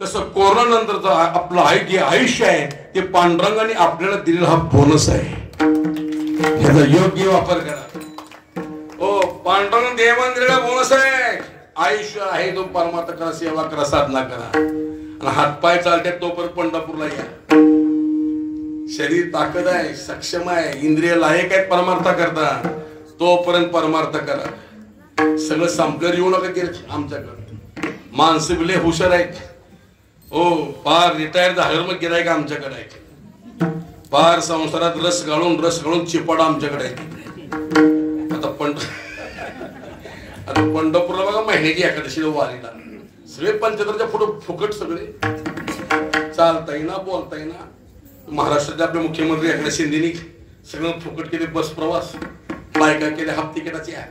तसं कोरोना नंतरचं आपलं जे आयुष्य आहे ते पांडुरंगाने आपल्याला दिलेला हा बोनस आहे. याचा योग्य वापर करा. ओ पांडुरंग देवाने दिलेला बोनस आहे. आयुष्य आहे तो परमार्थ करा, सेवा करा, साधना करा. आणि हातपाय चालतात तोपर्यंत पंढरपूरला या. शरीर ताकद आहे, सक्षम आहे, इंद्रिय लायक आहेत परमार्थ करता, तोपर्यंत परमार्थ करा. सगळं संपल्यावर येऊ नका गिराईक आमच्याकडे. माणसं बिले हुशार आहेत. हो फार रिटायर झाल्यावर मग गिराईक आमच्याकडे आहे. फार संसारात रस घालून चिपाडा आमच्याकडे आहे. आता पंढरपूरला बघा महिन्याची एकादशी वारीला सगळे पंचतराच्या पुढे फुकट सगळे. चालता येईना, बोलता येईना. महाराष्ट्राचे आपले मुख्यमंत्री एकनाथ शिंदेनी सगळं फुकट केले बस प्रवास, बायका केले हाफ तिकिटाच्या.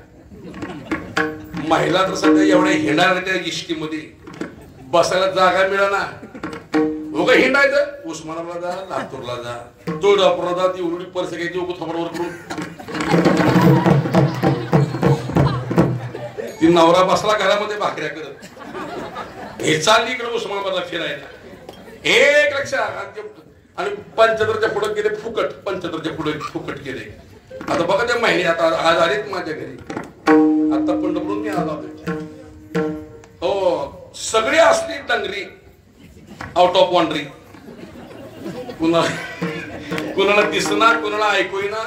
महिला तर सध्या एवढ्या हिंडायला त्या इष्टीमध्ये बसायला जागा मिळाना. उगा हिंडायचं, उस्मानाबादला जा, लातूरला जा, तुळजापूरला जा, ती उरडी पर्स घ्यायची उगं थोबडवर करून. ती नवरा बसला घरामध्ये भाकऱ्या करत, हे चालली इकडे उस्मानाबादला फिरायला. एक लक्षात. आणि पंचतरच्या पुढे गेले फुकट, पंचतरच्या पुढे फुकट गेले. आता बघा त्या महिने आता आज आलेत माझ्या घरी. आता पंढरपूरून मी आलो. हो सगळी असली डंगरी आउट ऑफ बाउंड्री. कुणाला दिसना, कुणाला ऐकू ना.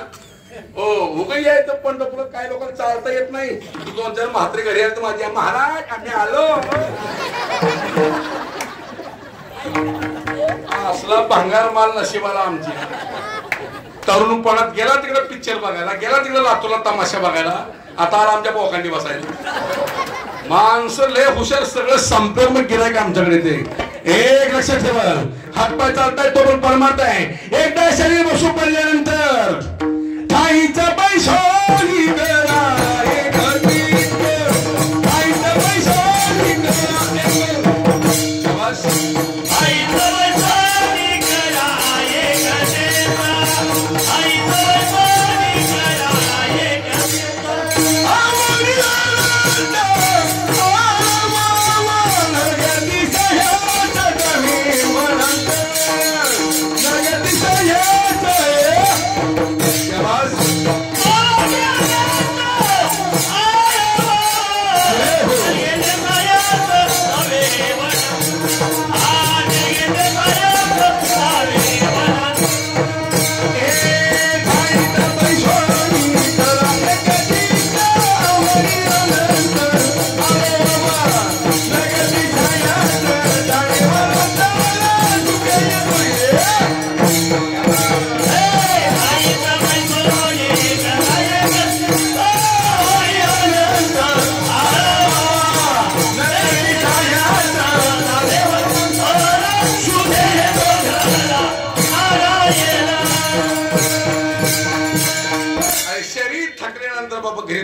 हो उगा यायचं पंढरपूर. काय लोकांना चालता येत नाही. 2-4 म्हात्रे घरी आले तर माझ्या महाराज आम्ही आलो. असला भंगार माल नशिबाला आमची. तरुणपणात गेला तिकडे पिक्चर बघायला, गेला तिकडे लातूरला तमाशा बघायला, आता आला आमच्या बोकांडी बसायला. माणसं लय हुशार, सगळं संपेर मग गिरायक आमच्याकडे. ते एक लक्षात ठेवा, हातपाय चालताय तो पण परमार्थ आहे. एकदा शरीर बसू पडल्यानंतर ठाईचा पैसा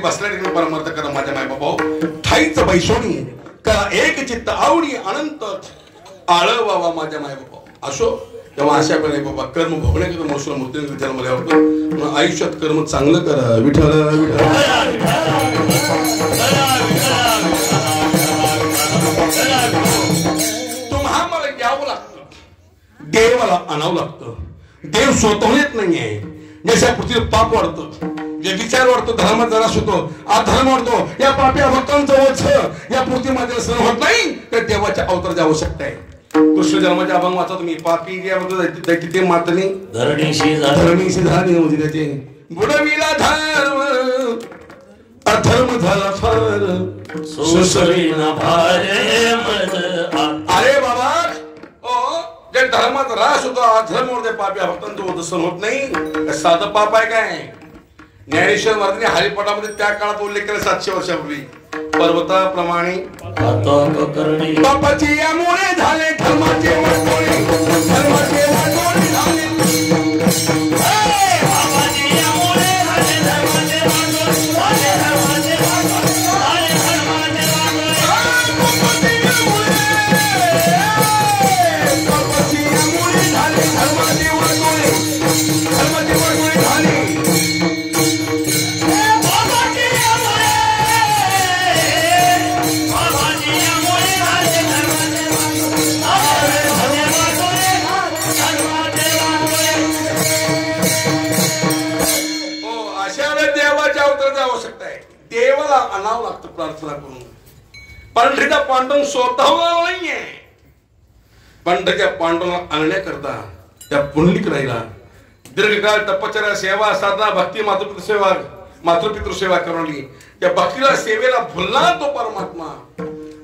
बसल्या परमार्थ करा माझ्या माय बाबा. ठाईच बैसोनी करा एक चित्त आवडी अनंत आळ बाबा माझ्या माय बाबा. असो तेव्हा अशा वेळेला बाबा कर्म भोगण्याकरता मनुष्य मूर्ती जन्माला होतो. आयुष्यात कर्म चांगलं करा. विठ्ठल तुम्हा मला घ्यावं लागतं, देवाला आणावं लागतं. देव स्वतःहून येत नाहीये. जशा पृथ्वीवर पाप वाढतं, जे विचार वाढतो, धर्मात जरास होतो, अधर्म वाढतो, या पाप्या भक्तांचं ओझ या पृथ्वीमध्ये सहन होत नाही. तर देवाच्या अवताराची आवश्यकता आहे. कृष्ण जन्माच्या अभंग वाचा तुम्ही. पापी ते मातनी धरणीशी झाली म्हणजे त्याचे बुडविला धर्म, अधर्म झाला फार अरे बाबा. ओ जे धर्मात रास होतो, अधर्म होते, पाप्या भक्तांचं ओझ सहन होत नाही. साधं पाप आहे काय? ज्ञानेश्वर महाराजांनी हरिपाठामध्ये त्या काळात उल्लेख केला 700 वर्षापूर्वी. पर्वताप्रमाणे पापाची यामुळे झाले धर्माचे वाटोळे, धर्माचे वाटोळे झाले. Oh देवाला आणावं लागतं प्रार्थना करून. पंढरीचा पांडुरंग स्वतः नाहीये. पंढरीच्या पांडुरंगाला आणण्याकरता त्या पुंडलिक राहिला दीर्घकाळ तपश्चर्या सेवा साधना भक्ती मातृपितृ सेवा करवली. त्या भक्तीला सेवेला भुलला तो परमात्मा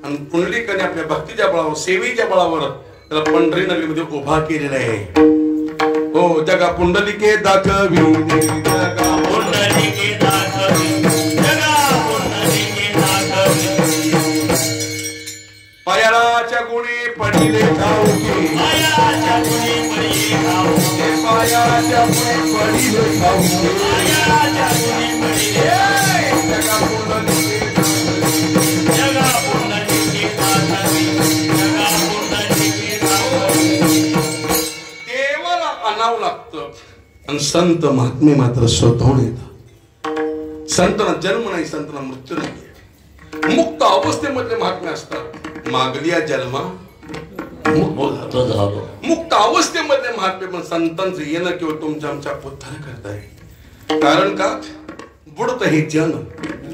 आणि पुंडलिकाने आपल्या भक्तीच्या बळावर सेवेच्या बळावर त्याला पंढरी नगरीमध्ये उभा केलेला आहे. हो जगा पुंडलिके दाखवी जगा पुंडलिके दाखवी जगा पुंडलिके दाखवी पायाच्या गुणी पडिले ठाऊके पायाच्या गुणी पडिले ठाऊके पायाच्या गुणी पडिले ठाऊके पायाच्या गुणी पडिले जगा पुंडलिके जगा पुंडलिके दाखवी जगा पुंडलिके दाखवी. देवाला आणावं लागतं आणि संत महात्मे मात्र स्वतःहून येतात. संतांना जन्म नाही, संतांना मृत्यू नाही. मुक्त अवस्थेमधले महात्मे असतात. मागलिया जन्मा मुक्त झालो. मुक्त अवस्थेमधले महात्मे पण संतांचं येणं किंवा तुमच्या आमच्या उद्धार करताय. कारण का बुडत हे जन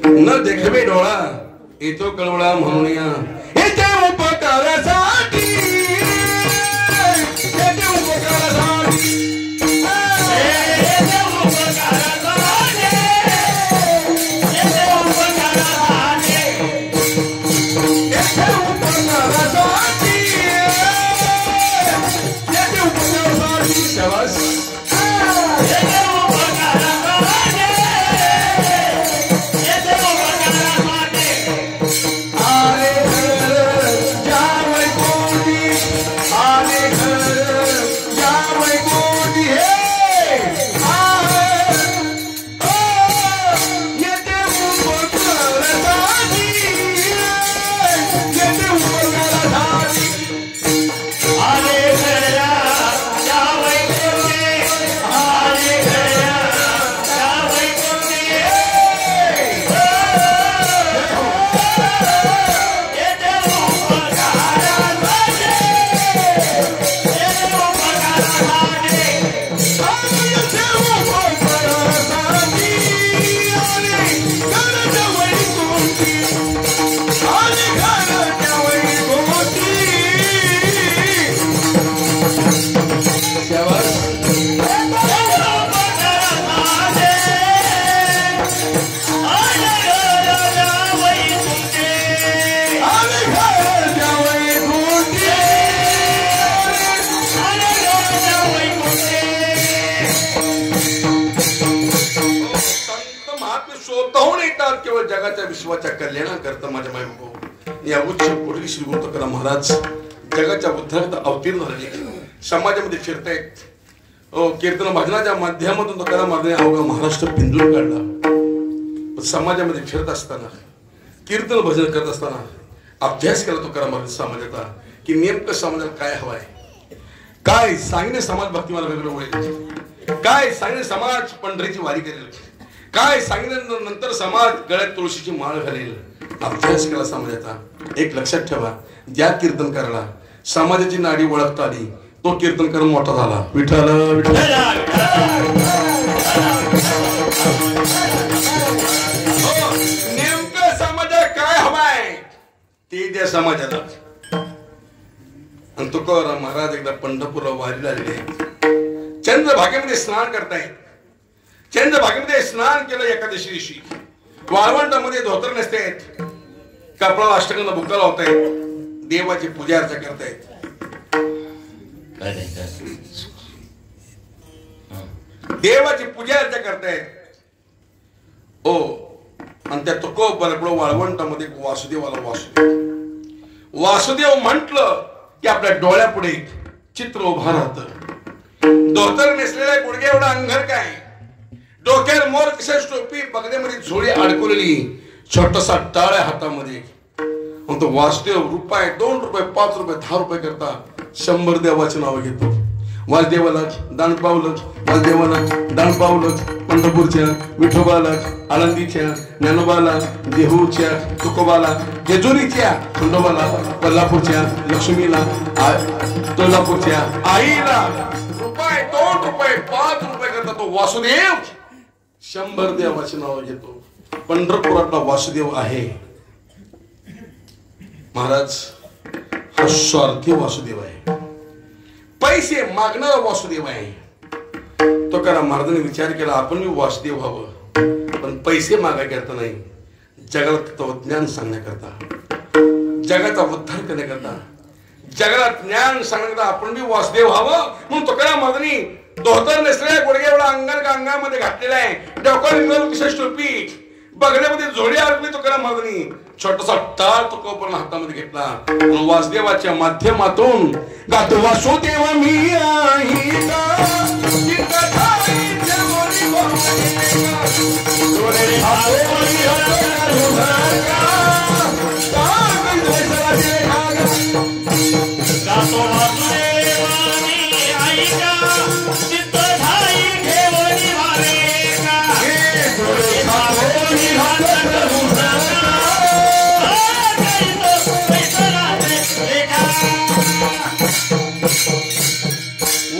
न देखवे डोळा येतो कळवळा म्हणून या येते उपकारासाठी येते उपकारासाठी केवळ जगाच्या विश्वाच्या कल्याणाकरता माझ्या मायबाप या उच्च कोटी श्री गुरु तुकाराम महाराज जगाच्या उद्धारात अवतीर्ण झाले. समाजामध्ये फिरतायत. कीर्तन भजनाच्या माध्यमातून तुकाराम महाराजांनी अवघा महाराष्ट्र पिंजून काढला. समाजामध्ये फिरत असताना कीर्तन भजन करत असताना अभ्यास केला तुकाराम महाराज समाजाचा की नेमकं समाजाला काय हवंय, काय सांगणे समाज भक्ती मला वेगळं होईल, काय सांगणे समाज पंढरीची वारी करेल, काय सांगितल्यानंतर समाज गळ्यात तुळशीची माळ घालेल. अभ्यास केला समाजाचा. एक लक्षात ठेवा, ज्या कीर्तनकाराला समाजाची नाडी ओळखता आली तो कीर्तनकार मोठा झाला. विठ्ठल विठ्ठल. नेमकं समाजाला काय हवाय ते द्या समाजाला. आणि तुकाराम महाराज एकदा पंढरपूरला वारीला आलेले. चंद्रभागेमध्ये स्नान करतायत. चंद्रभागेमध्ये स्नान केलं एकादशी दिवशी. वाळवंटामध्ये धोतर नसतायत, कपडा अष्टगंध बुक्का लावतायत, देवाची पूजा अर्चा करतायत. देवाची पूजा अर्चा करतायत. ओ आणि त्या तुकोबरोबर वाळवंटामध्ये वासुदेवाला वासुदेव म्हंटल की आपल्या डोळ्यापुढे चित्र उभा राहतं. धोतर नेसलेल्या गुडघे एवढा अंघर काय, डोक्यावर मोर कशाची टोपी, बगड्यामध्ये झोळी अडकवलेली, छोटासा टाळ आहे हातामध्ये. मग तो वासुदेव रुपये 2 रुपये 5 रुपये 10 रुपये करता 100 देवाची नावं घेतो. वासुदेवाला दान पावलं, वासुदेवाला दान पावलं, पंढरपूरच्या विठोबाला, आळंदीच्या ज्ञानोबाला, देहूच्या तुकोबाला, जेजुरीच्या खंडोबाला, कोल्हापूरच्या लक्ष्मीला, तुळजापूरच्या आईला रुपये 2 रुपये 5 रुपये करता तो वासुदेव 100 देवाची नावं घेतो. पंढरपुरातला वासुदेव आहे महाराज, हा स्वार्थी वासुदेव आहे, पैसे मागणारा वासुदेव आहे. तो करा महाराजांनी विचार केला आपण मी वासुदेव व्हावं, पण पैसे मागायकरता नाही, जगाला तत्वज्ञान सांगण्याकरता, जगाचा उद्धार करण्याकरता, जगाला ज्ञान सांगण्याकरता आपण मी वासुदेव व्हावं. म्हणून तो करा महाराजांनी धोतर नेसलेला गुडघे एवढा अंगामध्ये घातलेला आहे, डोक्यावर विशेष टोपी, बघण्यामध्ये जोडी आरती. तो करा महाराजांनी छोटासा टाळ तो कोपरला हातामध्ये घेतला. वासुदेवाच्या माध्यमातून गातो वासुदेव मी आहे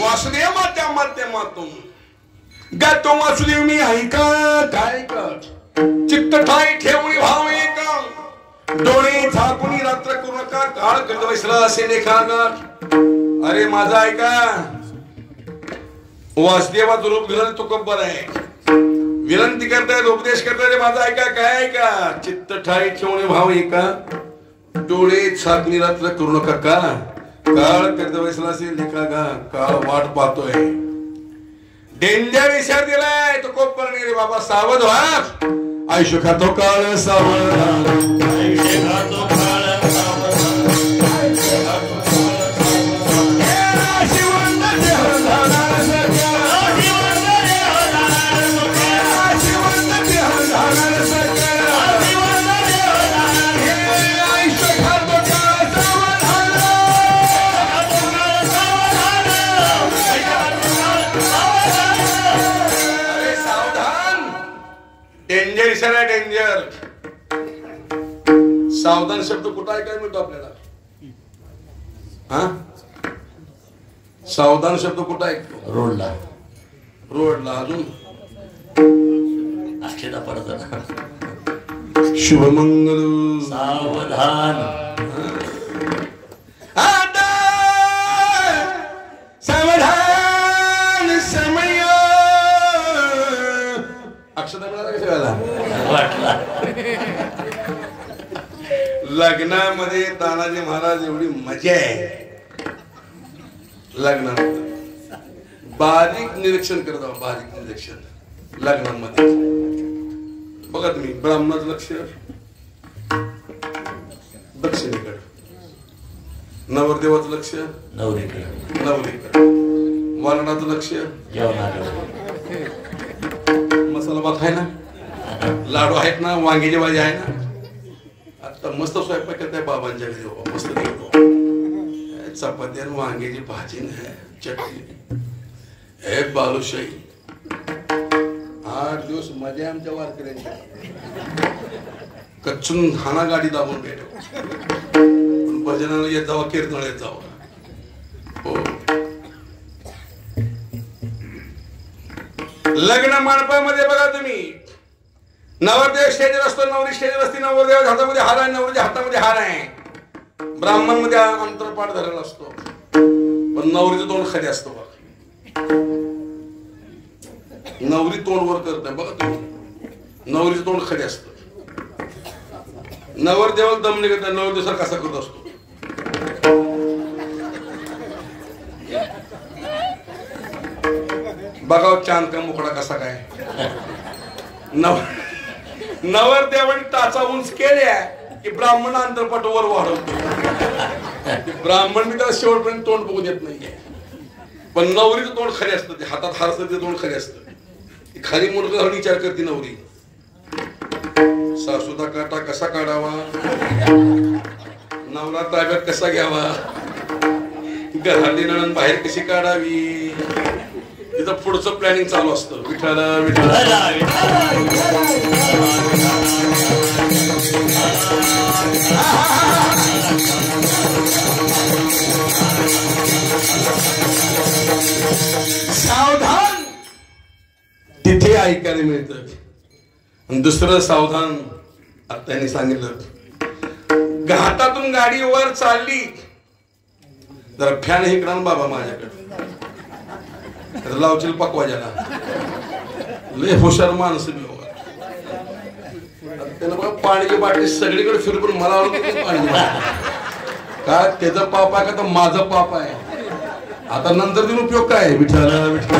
वासुदेवाच्या माध्यमातून गातो वासुदेव मी ऐका काय कर चित्त ठाई ठेवणी भाव एका डोळे झाकून रात्र करू नका काळ गजवसला असे लेखा. अरे माझा ऐका, वासुदेवाचं रूप घेऊन तो कब्बर आहे, विनंती करताय, उपदेश करताय, माझा ऐका काय ऐका चित्त ठाई ठेवणी भाव एका डोळे झाकून रात्र करू नका का काळ गजवसला असे लेखा गा. काळ वाट पाहतोय, डेंजर इशारा दिलाय तो कोपर नाही रे बाबा, सावध व्हा. आयुष्य खातो काळ सावध, आयुष्य खातो काळ सावध, डेंजर इशारा, डेंजर. सावधान शब्द कुठं ऐकायला मिळतो आपल्याला? हा, सावधान शब्द कुठं ऐकतो? रोडला, रोडला. अजून अक्षदा परत शुभमंगल सावधान, सावधान समय. अक्षता मिळाला कशा वेळेला वाटला. लग्नामध्ये तानाजी महाराज एवढी मजा आहे, लग्नामध्ये बारीक निरीक्षण करत आहोत, बारीक निरीक्षण लग्नामध्ये. बघा तुम्ही, ब्राह्मणाचं लक्ष दक्षिणेकडे, नवरदेवाचं लक्ष नवरीकडे, वरणाचं लक्ष मसाला भात आहे ना, लाडू आहेत ना, वांग्याची भाजी आहे ना. आता मस्त स्वयंपाक करताय बाबांच्या घरी, मस्त चपाती आणि वांग्याची भाजी, चटणी, हे बालुशाही. 8 दिवस मजा आमच्या वारकऱ्यांच्या. कच्चून हाना गाडी दाबून भेटो, पण भजनाला येत जावा, कीर्तनाला येत जावा. हो, लग्न मंडपामध्ये बघा तुम्ही, नवरदेव स्टेजवर असतो, नवरी स्टेजवर असते, नवरदेवाच्या हातामध्ये हार आहे, नवरीच्या हातामध्ये हार आहे, ब्राह्मण मध्ये अंतरपाठ धरलेला असतो, पण नवरीचं तोंड खाली असतो बघा. नवरी तोंड वर करत नाही बघा तुम्ही, नवरीचं तोंड खाली असतं. नवरदेवाला दम निघत नाही, नवरदेव कसा करत असतो. बघा चांद का मुकडा कसा काय. नवरदेवाने टाचा उंच केल्या की ब्राह्मण अंतरपट वर वाढवतो. ब्राह्मण मी त्याला शेवटपर्यंत तोंड बघू देत नाहीये, पण नवरीचं तोंड खरे असतं, ते हातात हार असतं ते तोंड खरे असतं. खाली मुलगा घालून विचार करते नवरी, सासूचा काटा कसा काढावा, नवरा ताब्यात कसा घ्यावा, घरातली नणंद बाहेर कशी काढावी, तिथं पुढचं प्लॅनिंग चालू असतं. विठाला सावधान. तिथे ऐकायला मिळतं आणि दुसरं सावधान आत्याने सांगितलं, घाटातून गाडी वर चालली जरा फॅन इकडं बाबा माझ्याकडे लावशील पकवाजाला. लय हुशार माणसं मी बाबा. त्यानं बघा पाण्याची बाटली सगळीकडे फिरकून मला पाणी का त्याचं पाप आहे का तर माझं पाप आहे. आता नंतर दिन उपयोग काय. विठ्ठल विठ्ठल